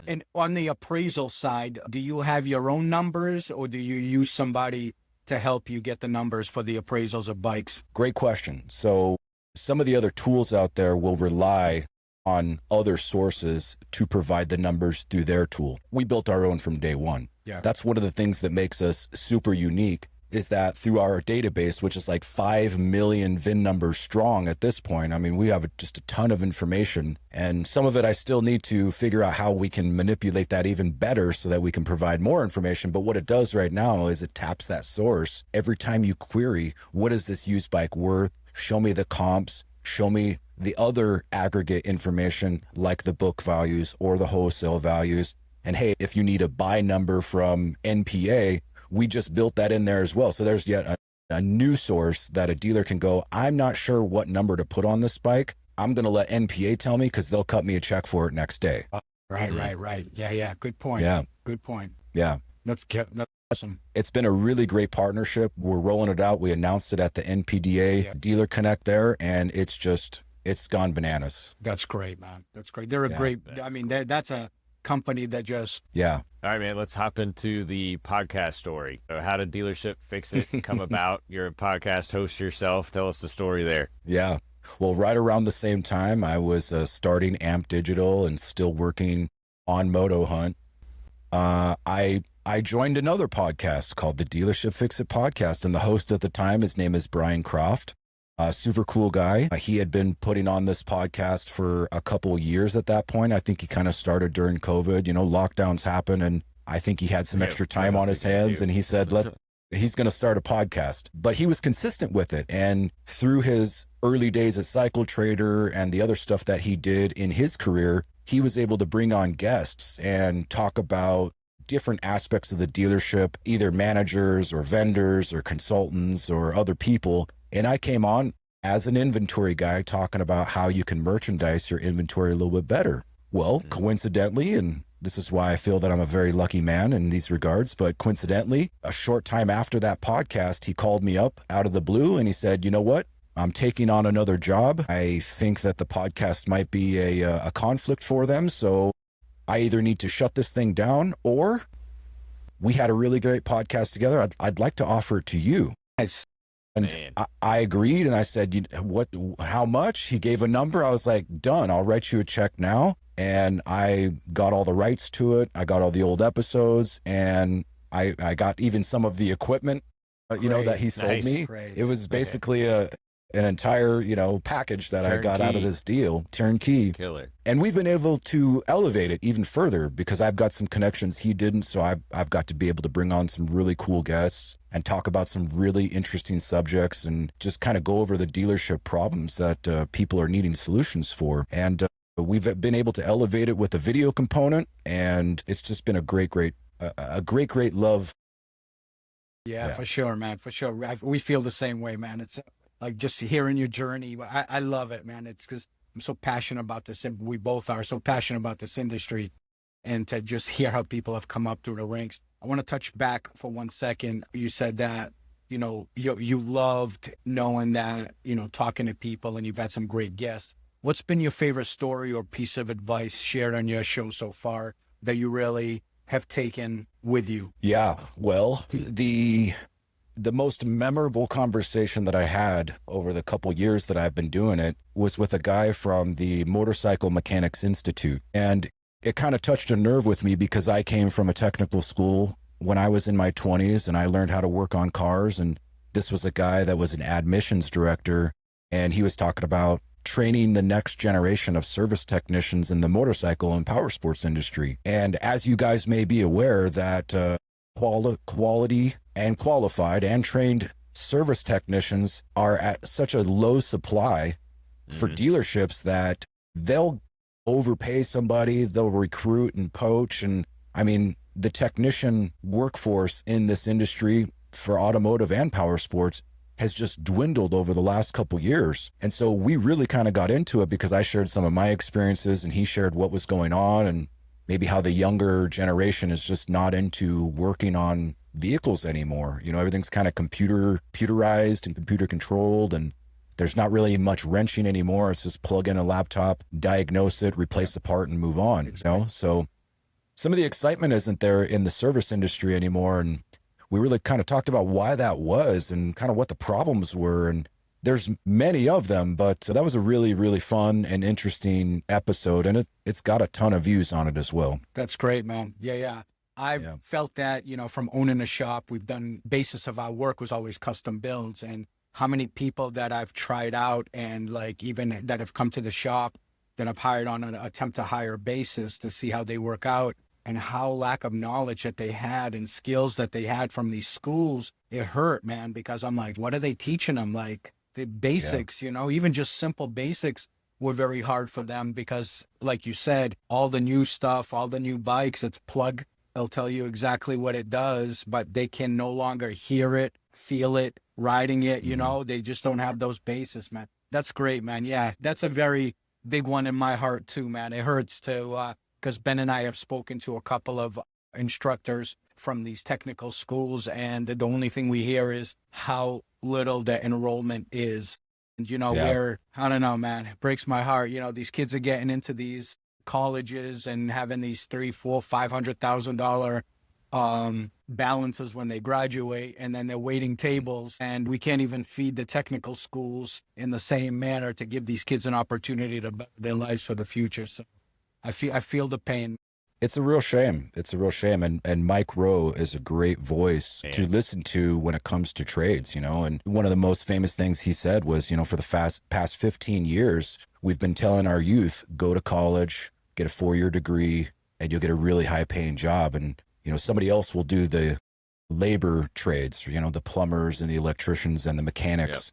And on the appraisal side, do you have your own numbers, or do you use somebody to help you get the numbers for the appraisals of bikes? Great question. So some of the other tools out there will rely on other sources to provide the numbers through their tool. We built our own from day one. Yeah. That's one of the things that makes us super unique, is that through our database, which is like 5 million VIN numbers strong at this point, I mean, we have just a ton of information, and some of it I still need to figure out how we can manipulate that even better so that we can provide more information. But what it does right now is it taps that source. Every time you query, what is this used bike worth? Show me the comps, show me the other aggregate information like the book values or the wholesale values. And hey, if you need a buy number from NPA, we just built that in there as well. So there's yet a new source that a dealer can go, I'm not sure what number to put on this bike. I'm going to let NPA tell me, because they'll cut me a check for it next day. Right. Yeah. Good point. Yeah. Good point. Yeah. That's awesome. It's been a really great partnership. We're rolling it out. We announced it at the NPDA Dealer Connect there, and it's gone bananas. That's great, man. That's great. They're a great, I mean, that's a company that just... Yeah. All right, man, let's hop into the podcast story. How did Dealership Fix It come about? You're a podcast host yourself. Tell us the story there. Yeah. Well, right around the same time, I was starting AMP Digital and still working on MotoHunt. I joined another podcast called the Dealership Fix It podcast, and the host at the time, his name is Brian Croft. Super cool guy. He had been putting on this podcast for a couple of years at that point. I think he kind of started during COVID, lockdowns happen, and I think he had some extra time on his hands, and he said, he's going to start a podcast. But he was consistent with it. And through his early days at Cycle Trader and the other stuff that he did in his career, he was able to bring on guests and talk about different aspects of the dealership, either managers or vendors or consultants or other people. And I came on as an inventory guy talking about how you can merchandise your inventory a little bit better. Well, coincidentally, and this is why I feel that I'm a very lucky man in these regards, but coincidentally, a short time after that podcast, he called me up out of the blue and he said, you know what? I'm taking on another job. I think that the podcast might be a conflict for them. So I either need to shut this thing down, or we had a really great podcast together. I'd like to offer it to you. And I agreed, and I said, how much? He gave a number. I was like, done. I'll write you a check now. And I got all the rights to it. I got all the old episodes, and I got even some of the equipment, that he sold me. Great. It was basically an entire, package that I got out of this deal. Turnkey. Killer. And we've been able to elevate it even further because I've got some connections he didn't. So I've got to be able to bring on some really cool guests and talk about some really interesting subjects and just kind of go over the dealership problems that people are needing solutions for. And we've been able to elevate it with a video component, and it's just been a great love. Yeah, for sure, man. For sure. We feel the same way, man. It's like just hearing your journey. I love it, man. It's because I'm so passionate about this, and we both are so passionate about this industry, and to just hear how people have come up through the ranks. I want to touch back for 1 second. You said that, you loved knowing that, talking to people, and you've had some great guests. What's been your favorite story or piece of advice shared on your show so far that you really have taken with you? Yeah, well, the most memorable conversation that I had over the couple years that I've been doing it was with a guy from the Motorcycle Mechanics Institute. And it kind of touched a nerve with me because I came from a technical school when I was in my 20s and I learned how to work on cars. And this was a guy that was an admissions director, and he was talking about training the next generation of service technicians in the motorcycle and power sports industry. And as you guys may be aware, that quality and qualified and trained service technicians are at such a low supply for dealerships that they'll overpay somebody, they'll recruit and poach. And I mean, the technician workforce in this industry for automotive and power sports has just dwindled over the last couple years. And so we really kind of got into it because I shared some of my experiences and he shared what was going on and maybe how the younger generation is just not into working on vehicles anymore. You know, everything's kind of computerized and computer controlled, and there's not really much wrenching anymore. It's just plug in a laptop, diagnose it, replace the part, and move on. You know, so some of the excitement isn't there in the service industry anymore. And we really kind of talked about why that was and kind of what the problems were. And there's many of them, but that was a really, really fun and interesting episode. And it's got a ton of views on it as well. That's great, man. Yeah. I've felt that, you know, from owning a shop, we've done, basis of our work was always custom builds. And how many people that I've tried out and like even that have come to the shop that I've hired on an attempt to hire basis to see how they work out, and how lack of knowledge that they had and skills that they had from these schools, it hurt, man, because I'm like, what are they teaching them? Like the basics, you know, even just simple basics were very hard for them because, like you said, all the new stuff, all the new bikes, it's plug. They'll tell you exactly what it does, but they can no longer hear it, feel it, riding it, you know, they just don't have those bases, man. That's great, man. Yeah, that's a very big one in my heart too, man. It hurts to, because Ben and I have spoken to a couple of instructors from these technical schools, and the only thing we hear is how little the enrollment is. And, you know, I don't know, man, it breaks my heart. You know, these kids are getting into these colleges and having these $300,000, $500,000 balances when they graduate, and then they're waiting tables, and we can't even feed the technical schools in the same manner to give these kids an opportunity to better their lives for the future. So I feel the pain. It's a real shame. It's a real shame. And Mike Rowe is a great voice to listen to when it comes to trades, you know. And one of the most famous things he said was, you know, for the past 15 years, we've been telling our youth, go to college, get a 4-year degree, and you'll get a really high paying job. And, you know, somebody else will do the labor trades, you know, the plumbers and the electricians and the mechanics.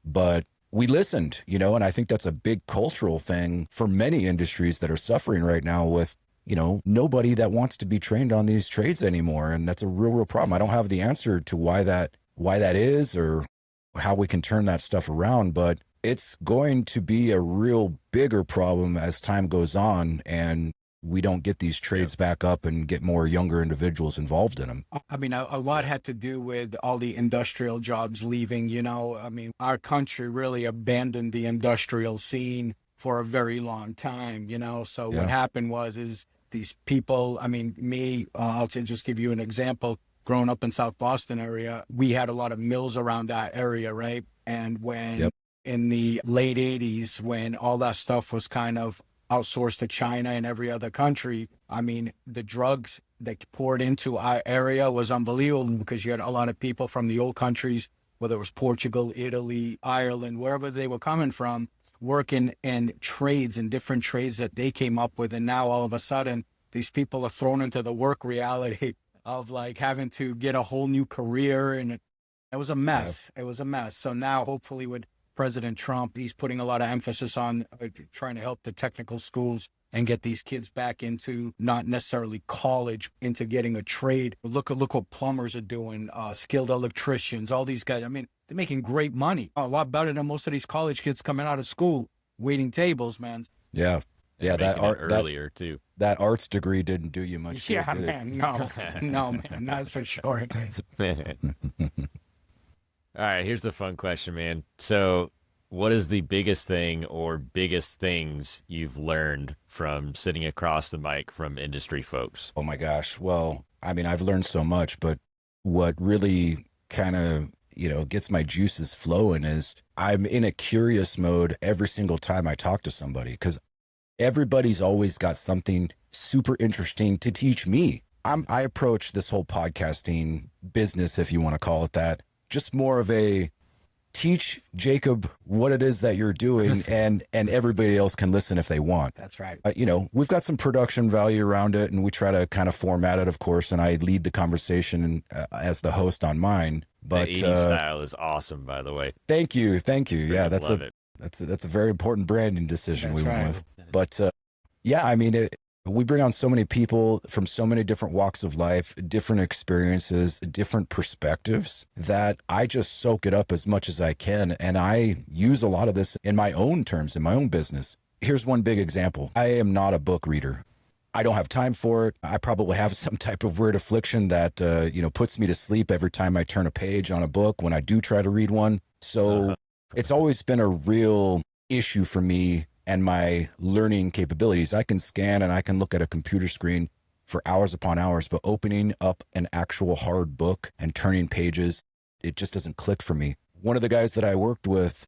But we listened, you know, and I think that's a big cultural thing for many industries that are suffering right now with, you know, nobody that wants to be trained on these trades anymore. And that's a real problem. I don't have the answer to why that is or how we can turn that stuff around, but it's going to be a real bigger problem as time goes on and we don't get these trades back up and get more younger individuals involved in them. I mean, a lot had to do with all the industrial jobs leaving, you know. I mean, our country really abandoned the industrial scene for a very long time, you know. So what happened is these people, I mean, me, I'll just give you an example. Growing up in South Boston area, we had a lot of mills around that area, right? And when in the late 80s, when all that stuff was kind of outsourced to China and every other country, I mean, the drugs that poured into our area was unbelievable because you had a lot of people from the old countries, whether it was Portugal, Italy, Ireland, wherever they were coming from, working in trades and different trades that they came up with. And now all of a sudden, these people are thrown into the work reality of like having to get a whole new career. And it was a mess. It was a mess. So now hopefully with President Trump, he's putting a lot of emphasis on trying to help the technical schools and get these kids back into not necessarily college, into getting a trade. Look what plumbers are doing, skilled electricians, all these guys. I mean, they're making great money, a lot better than most of these college kids coming out of school, waiting tables, man. Yeah. Yeah, that earlier too. That arts degree didn't do you much good. Yeah, man, no, man, that's for sure. All right, here's the fun question, man. So what is the biggest thing or biggest things you've learned from sitting across the mic from industry folks? Oh my gosh. Well, I mean, I've learned so much, but what really kind of, you know, gets my juices flowing is I'm in a curious mode every single time I talk to somebody because everybody's always got something super interesting to teach me. I approach this whole podcasting business, if you want to call it that, just more of a teach Jacob what it is that you're doing, and everybody else can listen if they want. That's right. You know, we've got some production value around it, and we try to kind of format it, of course, and I lead the conversation as the host on mine. But the 80s style is awesome, by the way. Thank you. Yeah, that's a very important branding decision we went with. But yeah, I mean, we bring on so many people from so many different walks of life, different experiences, different perspectives, that I just soak it up as much as I can. And I use a lot of this in my own terms, in my own business. Here's one big example. I am not a book reader. I don't have time for it. I probably have some type of weird affliction that, puts me to sleep every time I turn a page on a book when I do try to read one. So it's always been a real issue for me and my learning capabilities. I can scan and I can look at a computer screen for hours upon hours, but opening up an actual hard book and turning pages, it just doesn't click for me. One of the guys that I worked with,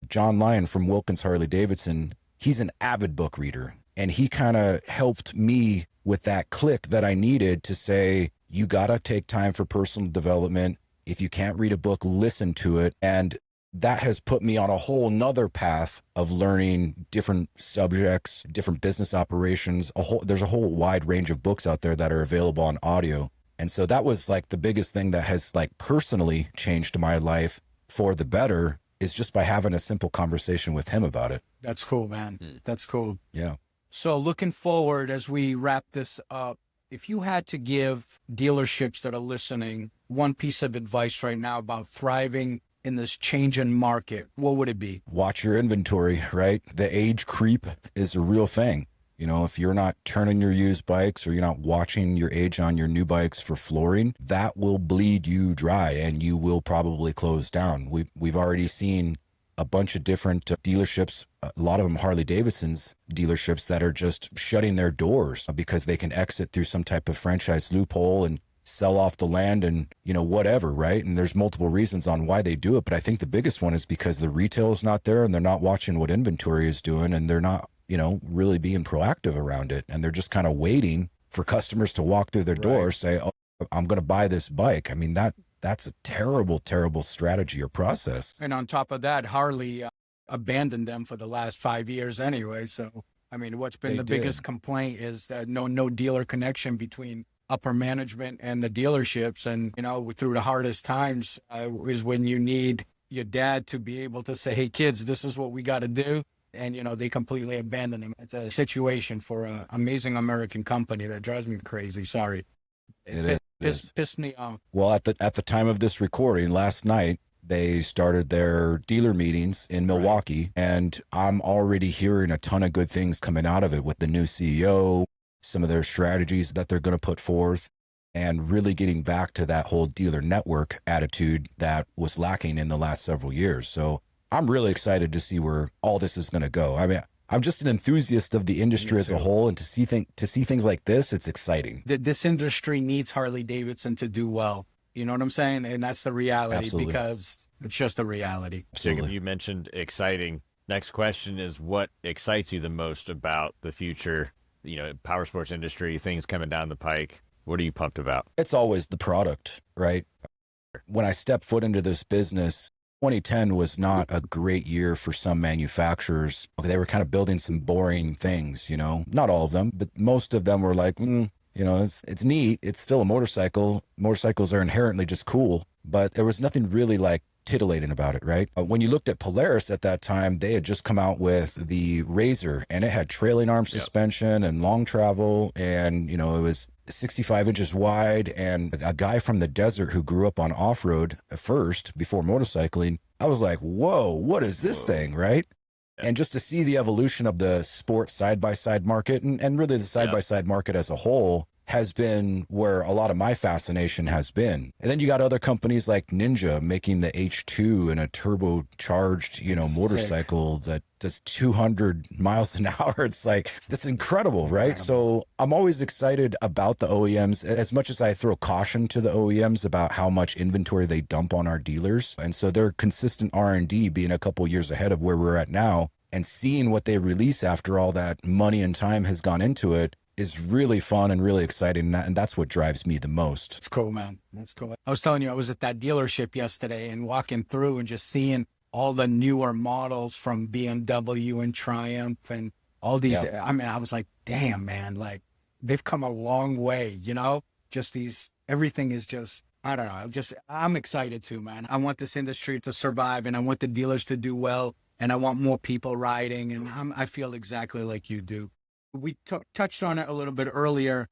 John Lyon from Wilkins Harley-Davidson, he's an avid book reader. And he kind of helped me with that click that I needed to say, you got to take time for personal development. If you can't read a book, listen to it. And that has put me on a whole nother path of learning different subjects, different business operations. There's a whole wide range of books out there that are available on audio. And so that was like the biggest thing that has like personally changed my life for the better, is just by having a simple conversation with him about it. That's cool, man. That's cool. Yeah. So looking forward, as we wrap this up, if you had to give dealerships that are listening one piece of advice right now about thriving in this changing market, what would it be? Watch your inventory, right? The age creep is a real thing. You know, if you're not turning your used bikes, or you're not watching your age on your new bikes for flooring, that will bleed you dry and you will probably close down. We've already seen a bunch of different dealerships, a lot of them Harley-Davidson's dealerships, that are just shutting their doors because they can exit through some type of franchise loophole and sell off the land and, whatever, right? And there's multiple reasons on why they do it. But I think the biggest one is because the retail is not there and they're not watching what inventory is doing, and they're not, really being proactive around it. And they're just kind of waiting for customers to walk through their door, say, oh, I'm going to buy this bike. I mean, that's a terrible, terrible strategy or process. And on top of that, Harley abandoned them for the last 5 years anyway. So, I mean, what's been the biggest complaint is that no dealer connection between upper management and the dealerships. And, through the hardest times is when you need your dad to be able to say, hey, kids, this is what we got to do. And, they completely abandon him. It's a situation for an amazing American company that drives me crazy. Sorry. It pissed me off. Well, at the time of this recording, last night, they started their dealer meetings in Milwaukee, and I'm already hearing a ton of good things coming out of it with the new CEO, some of their strategies that they're going to put forth, and really getting back to that whole dealer network attitude that was lacking in the last several years. So I'm really excited to see where all this is going to go. I mean, I'm just an enthusiast of the industry as a whole, and to see things like this, it's exciting. This industry needs Harley-Davidson to do well. You know what I'm saying? And that's the reality. Absolutely. Because it's just a reality. Jacob, you mentioned exciting. Next question is, what excites you the most about the future, powersports industry, things coming down the pike? What are you pumped about? It's always the product, right? When I stepped foot into this business, 2010 was not a great year for some manufacturers. They were kind of building some boring things, not all of them, but most of them were like, it's neat. It's still a motorcycle. Motorcycles are inherently just cool, but there was nothing really like titillating about it, right? When you looked at Polaris at that time, they had just come out with the Razor, and it had trailing arm suspension and long travel, and it was 65 inches wide. And a guy from the desert who grew up on off-road first before motorcycling, I was like, whoa, what is this thing, right? And just to see the evolution of the sport side-by-side market, and really the side-by-side market as a whole, has been where a lot of my fascination has been. And then you got other companies like Ninja making the H2 and a turbocharged, motorcycle that does 200 miles an hour. It's like, that's incredible, right? So I'm always excited about the OEMs, as much as I throw caution to the OEMs about how much inventory they dump on our dealers. And so their consistent R&D being a couple years ahead of where we're at now, and seeing what they release after all that money and time has gone into it, is really fun and really exciting. And that's what drives me the most. It's cool, man. That's cool. I was telling you, I was at that dealership yesterday and walking through and just seeing all the newer models from BMW and Triumph and all these. Yeah. I mean, I was like, damn, man, like they've come a long way, you know, just everything is just, I don't know, I'm excited too, man. I want this industry to survive and I want the dealers to do well and I want more people riding. And I feel exactly like you do. We touched on it a little bit earlier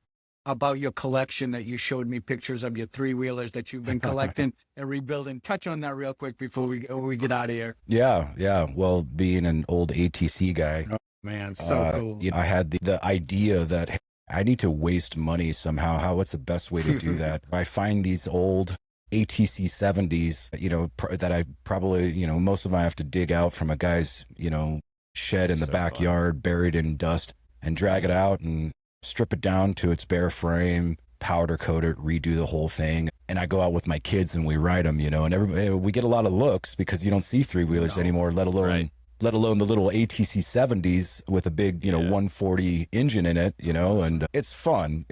about your collection that you showed me pictures of your three-wheelers that you've been collecting and rebuilding. Touch on that real quick before we get out of here. Yeah. Well, being an old ATC guy, oh, man, so cool. You know, I had the idea that, hey, I need to waste money somehow. What's the best way to do that? I find these old ATC 70s, you know, that I probably, you know, most of them I have to dig out from a guy's, you know, shed in the backyard, buried in dust, and drag it out and strip it down to its bare frame, powder coat it, redo the whole thing. And I go out with my kids and we ride them, you know, and everybody, we get a lot of looks because you don't see three-wheelers anymore, let alone the little ATC 70s with a big, you know, 140 engine in it, you know, and it's fun,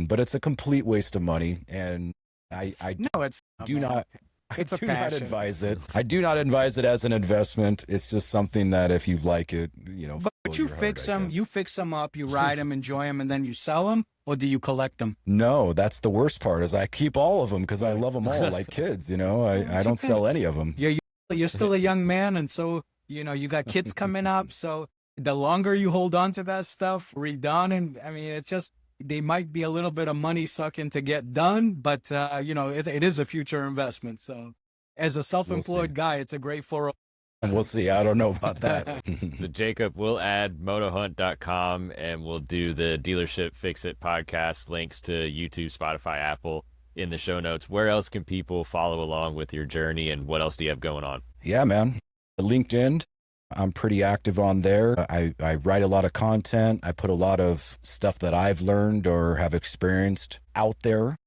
but it's a complete waste of money. And I do not advise it. I do not advise it as an investment. It's just something that if you like it, you know. But you fix them up, you ride them, enjoy them, and then you sell them, or do you collect them? No, that's the worst part. Is I keep all of them because I love them all like kids. You know, I don't sell any of them. You're still a young man, and so you know you got kids coming up. So the longer you hold on to that stuff, redone, and I mean, it's just. They might be a little bit of money sucking to get done, but you know, it is a future investment. So as a self-employed guy, it's a great 401. We'll see. I don't know about that. So Jacob, we'll add MotoHunt.com and we'll do the Dealership Fix It podcast links to YouTube, Spotify, Apple in the show notes. Where else can people follow along with your journey and what else do you have going on? Yeah, man. LinkedIn. I'm pretty active on there. I write a lot of content. I put a lot of stuff that I've learned or have experienced out there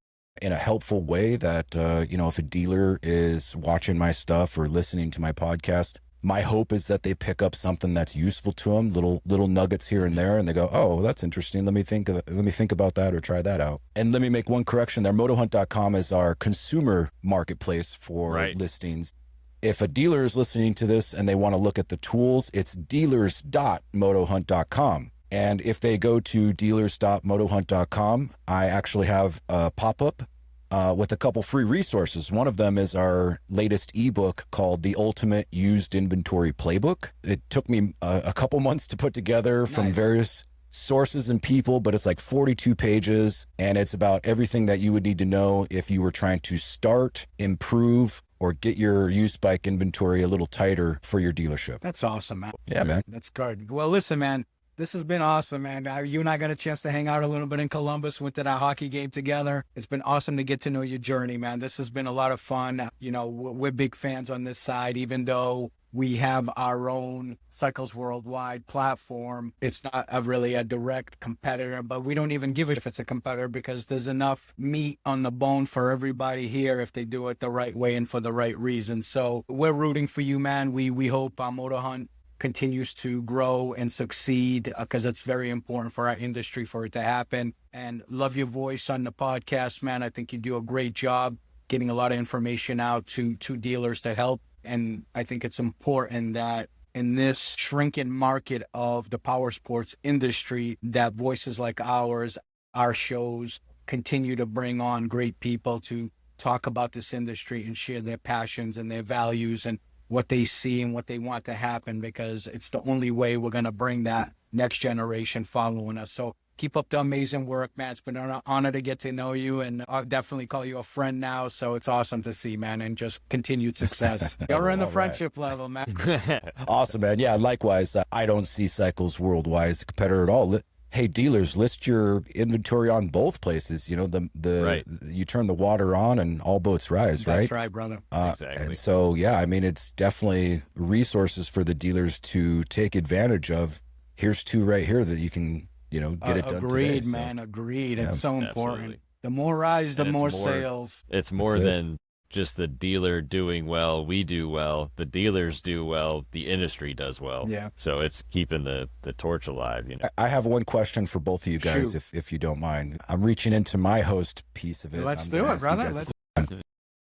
in a helpful way that, you know, if a dealer is watching my stuff or listening to my podcast, my hope is that they pick up something that's useful to them, little nuggets here and there, and they go, oh, that's interesting. Let me think about that or try that out. And let me make one correction there. MotoHunt.com is our consumer marketplace for listings. If a dealer is listening to this and they want to look at the tools, it's dealers.motohunt.com. And if they go to dealers.motohunt.com, I actually have a pop-up with a couple free resources. One of them is our latest ebook called The Ultimate Used Inventory Playbook. It took me a couple months to put together from various sources and people, but it's like 42 pages, and it's about everything that you would need to know if you were trying to start, improve, or get your used bike inventory a little tighter for your dealership. That's awesome, man. Yeah, man. That's good. Well, listen, man, this has been awesome, man. You and I got a chance to hang out a little bit in Columbus, went to that hockey game together. It's been awesome to get to know your journey, man. This has been a lot of fun. You know, we're big fans on this side, even though we have our own Cycles Worldwide platform. It's not really a direct competitor, but we don't even give it if it's a competitor because there's enough meat on the bone for everybody here if they do it the right way and for the right reason. So we're rooting for you, man. We hope MotoHunt continues to grow and succeed because it's very important for our industry for it to happen. And love your voice on the podcast, man. I think you do a great job getting a lot of information out to dealers to help. And I think it's important that in this shrinking market of the power sports industry, that voices like ours, our shows, continue to bring on great people to talk about this industry and share their passions and their values and what they see and what they want to happen, because it's the only way we're going to bring that next generation following us. So keep up the amazing work, man. It's been an honor to get to know you, and I'll definitely call you a friend now. So it's awesome to see, man, and just continued success. You're in the friendship level, man. Awesome, man. Yeah, likewise. I don't see Cycles Worldwide as a competitor at all. Hey, dealers, list your inventory on both places. You know, you turn the water on and all boats rise, right? That's right, brother. Exactly. And so, yeah, I mean, it's definitely resources for the dealers to take advantage of. Here's two right here that you can, you know, get it done Agreed, today, man. Agreed. Yeah. It's so important. Absolutely. The more rise, the more sales. It's more than just the dealer doing well, we do well, the dealers do well, the industry does well. Yeah. So it's keeping the torch alive, you know. I have one question for both of you guys, if you don't mind. I'm reaching into my host piece of it. Let's do it, brother.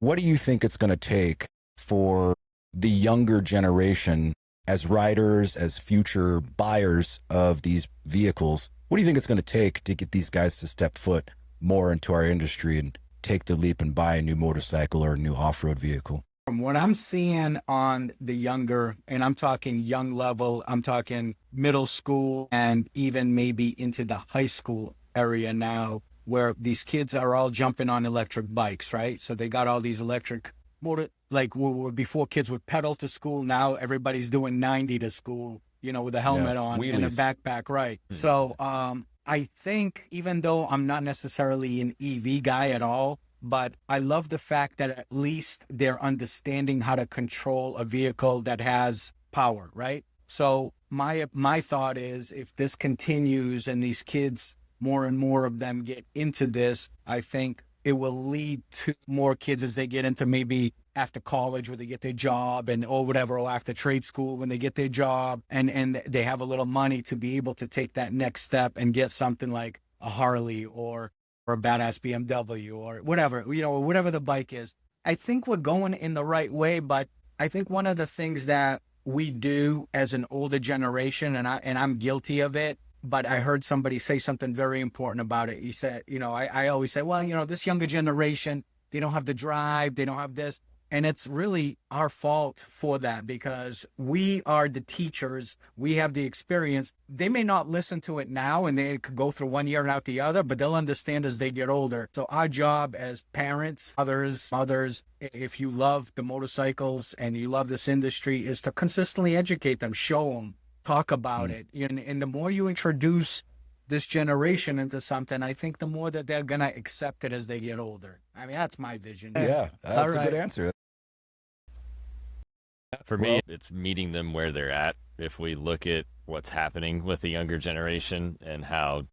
What do you think it's going to take for the younger generation as riders, as future buyers of these vehicles? What do you think it's going to take to get these guys to step foot more into our industry and take the leap and buy a new motorcycle or a new off-road vehicle? From what I'm seeing on the younger, and I'm talking young level, I'm talking middle school and even maybe into the high school area now, where these kids are all jumping on electric bikes, right? So they got all these electric motor, like before kids would pedal to school. Now everybody's doing 90 to school, you know, with a helmet on and a backpack, right? So I think, even though I'm not necessarily an EV guy at all, but I love the fact that at least they're understanding how to control a vehicle that has power, right? So my thought is, if this continues and these kids, more and more of them get into this, I think it will lead to more kids as they get into maybe after college, where they get their job and or whatever, or after trade school when they get their job and they have a little money to be able to take that next step and get something like a Harley or a badass BMW or whatever, you know, whatever the bike is. I think we're going in the right way, but I think one of the things that we do as an older generation, and I'm guilty of it, but I heard somebody say something very important about it. He said, you know, I always say, well, you know, this younger generation, they don't have the drive, they don't have this. And it's really our fault for that, because we are the teachers. We have the experience. They may not listen to it now and they could go through one year and out the other, but they'll understand as they get older. So our job as parents, fathers, mothers, if you love the motorcycles and you love this industry, is to consistently educate them, show them, talk about it. And the more you introduce this generation into something, I think the more that they're going to accept it as they get older. I mean, that's my vision. Yeah, that's a good answer. For me, it's meeting them where they're at. If we look at what's happening with the younger generation and how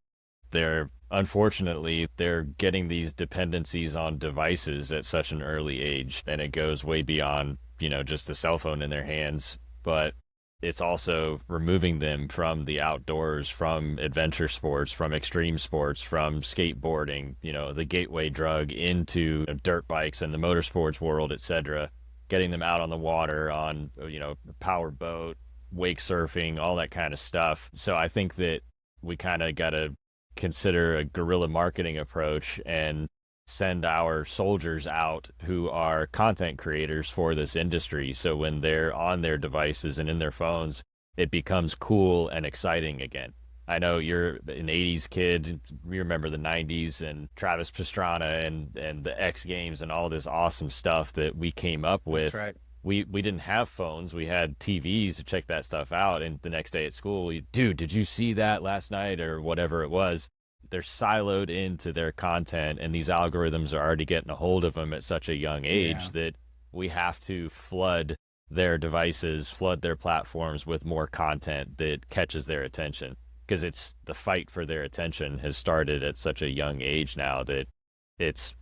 unfortunately, they're getting these dependencies on devices at such an early age, and it goes way beyond, you know, just a cell phone in their hands. But it's also removing them from the outdoors, from adventure sports, from extreme sports, from skateboarding, you know, the gateway drug into dirt bikes and the motorsports world, etc. Getting them out on the water, on, you know, power boat, wake surfing, all that kind of stuff. So I think that we kind of got to consider a guerrilla marketing approach and send our soldiers out who are content creators for this industry. So when they're on their devices and in their phones, it becomes cool and exciting again. I know you're an 80s kid. You remember the 90s and Travis Pastrana and the X Games and all this awesome stuff that we came up with. That's right. We didn't have phones. We had TVs to check that stuff out. And the next day at school, dude, did you see that last night or whatever it was? They're siloed into their content, and these algorithms are already getting a hold of them at such a young age that we have to flood their devices, flood their platforms with more content that catches their attention. Because it's the fight for their attention has started at such a young age now that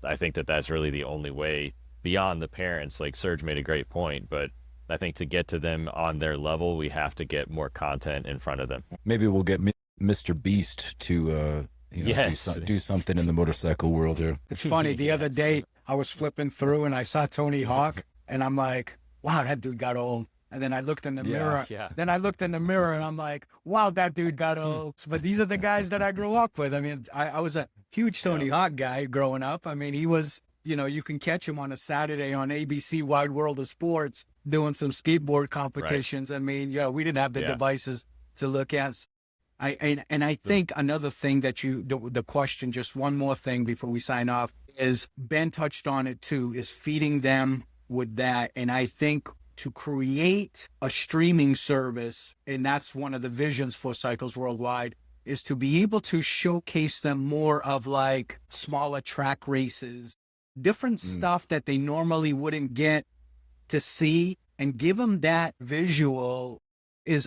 I think that that's really the only way beyond the parents. Like Serge made a great point, but I think to get to them on their level, we have to get more content in front of them. Maybe we'll get Mr. Beast to do something in the motorcycle world here. It's funny. The other day I was flipping through and I saw Tony Hawk and I'm like, wow, that dude got old. And then I looked in the mirror. Yeah. Then I looked in the mirror and I'm like, wow, that dude got old. But these are the guys that I grew up with. I mean, I was a huge Tony Hawk guy growing up. I mean, he was, you know, you can catch him on a Saturday on ABC Wide World of Sports doing some skateboard competitions. Right. I mean, we didn't have the devices to look at. I think another thing that the question, just one more thing before we sign off, is Ben touched on it too, is feeding them with that. And I think to create a streaming service, and that's one of the visions for Cycles Worldwide, is to be able to showcase them more of like smaller track races, different stuff that they normally wouldn't get to see, and give them that visual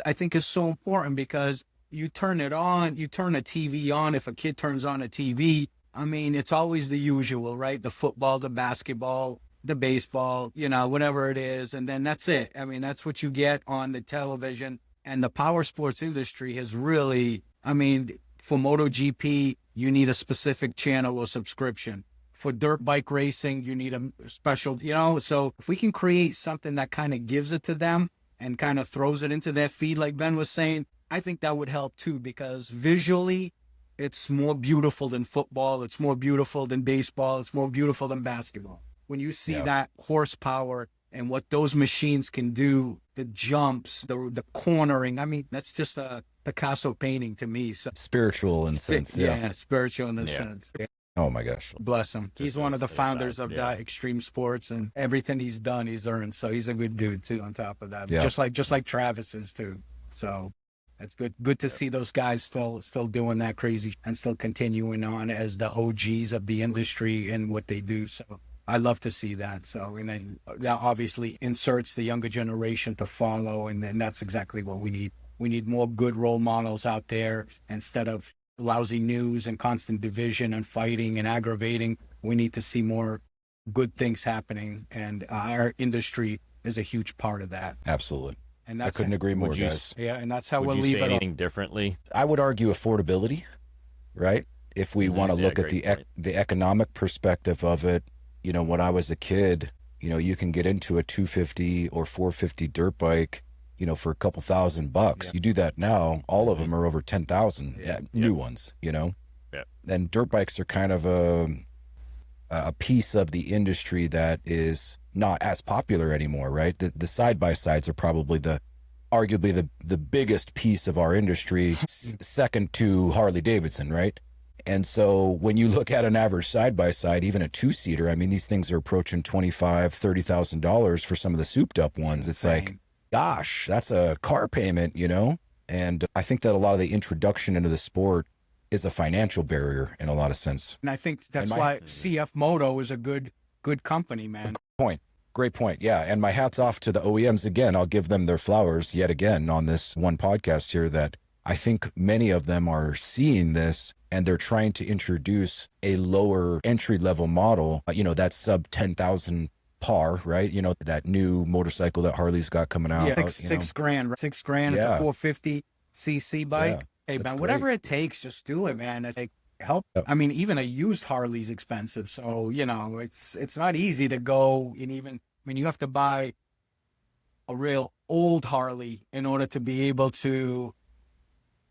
I think is so important, because you turn it on, you turn a TV on, if a kid turns on a TV, I mean, it's always the usual, right? The football, the basketball, the baseball, you know, whatever it is. And then that's it. I mean, that's what you get on the television. And the power sports industry has really, I mean, for MotoGP, you need a specific channel or subscription. For dirt bike racing, you need a special, you know. So if we can create something that kind of gives it to them and kind of throws it into their feed, like Ben was saying, I think that would help too, because visually, it's more beautiful than football. It's more beautiful than baseball. It's more beautiful than basketball. When you see that horsepower and what those machines can do, the jumps, the cornering, I mean, that's just a Picasso painting to me. So, spiritual in a sense. Yeah, spiritual in a sense. Yeah. Oh my gosh. Bless him. He's one of the founders of extreme sports, and everything he's done, he's earned. So he's a good dude too, on top of that. Just like Travis is too. So it's good to see those guys still doing that crazy and still continuing on as the OGs of the industry and what they do. So I love to see that. So, and then that obviously inserts the younger generation to follow, and then that's exactly what we need. We need more good role models out there instead of lousy news and constant division and fighting and aggravating. We need to see more good things happening, and our industry is a huge part of that. Absolutely. And I couldn't agree more, guys. Yeah, and that's how we'll leave leave it. Would you say it anything differently? I would argue affordability, right? If we want to look at the economic perspective of it, you know, when I was a kid, you know, you can get into a 250 or 450 dirt bike, you know, for a couple $1,000. Yeah. You do that now, all of them are over 10,000 new ones, you know? Yeah. And dirt bikes are kind of a piece of the industry that is not as popular anymore, right? The side-by-sides are probably arguably the biggest piece of our industry, second to Harley-Davidson, right? And so when you look at an average side-by-side, even a two-seater, I mean, these things are approaching $25,000, $30,000 for some of the souped-up ones. It's like, gosh, that's a car payment, you know? And I think that a lot of the introduction into the sport is a financial barrier in a lot of sense. And I think that's why CF Moto is a good company, man. Great point. Yeah. And my hat's off to the OEMs again. I'll give them their flowers yet again on this one podcast here, that I think many of them are seeing this and they're trying to introduce a lower entry level model, you know, that sub 10,000 par, right? You know, that new motorcycle that Harley's got coming out. Yeah, six grand. It's a 450 cc bike. Yeah, hey man, whatever it takes, just do it, man. It help. I mean, even a used Harley's expensive. So, you know, it's not easy to go and even, I mean, you have to buy a real old Harley in order to be able to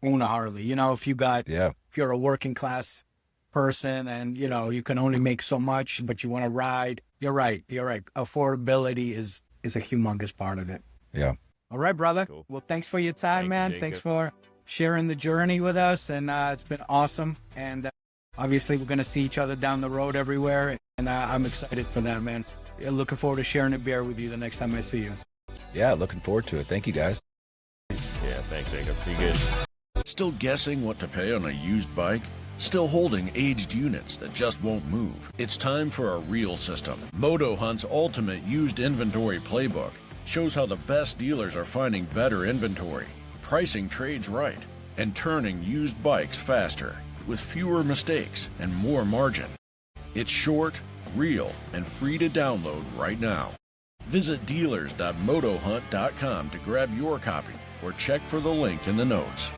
own a Harley. You know, if you're a working class person and, you know, you can only make so much, but you want to ride, you're right. Affordability is a humongous part of it. Yeah. All right, brother. Cool. Well, thanks for your time, man. Thanks for sharing the journey with us. And it's been awesome. And obviously we're going to see each other down the road everywhere. And I'm excited for that, man. Looking forward to sharing a beer with you the next time I see you. Yeah, looking forward to it. Thank you, guys. Yeah, thanks, Jacob. Be good. Still guessing what to pay on a used bike? Still holding aged units that just won't move? It's time for a real system. MotoHunt's ultimate used inventory playbook shows how the best dealers are finding better inventory, pricing trades right, and turning used bikes faster with fewer mistakes and more margin. It's short, real, and free to download right now. Visit dealers.motohunt.com to grab your copy or check for the link in the notes.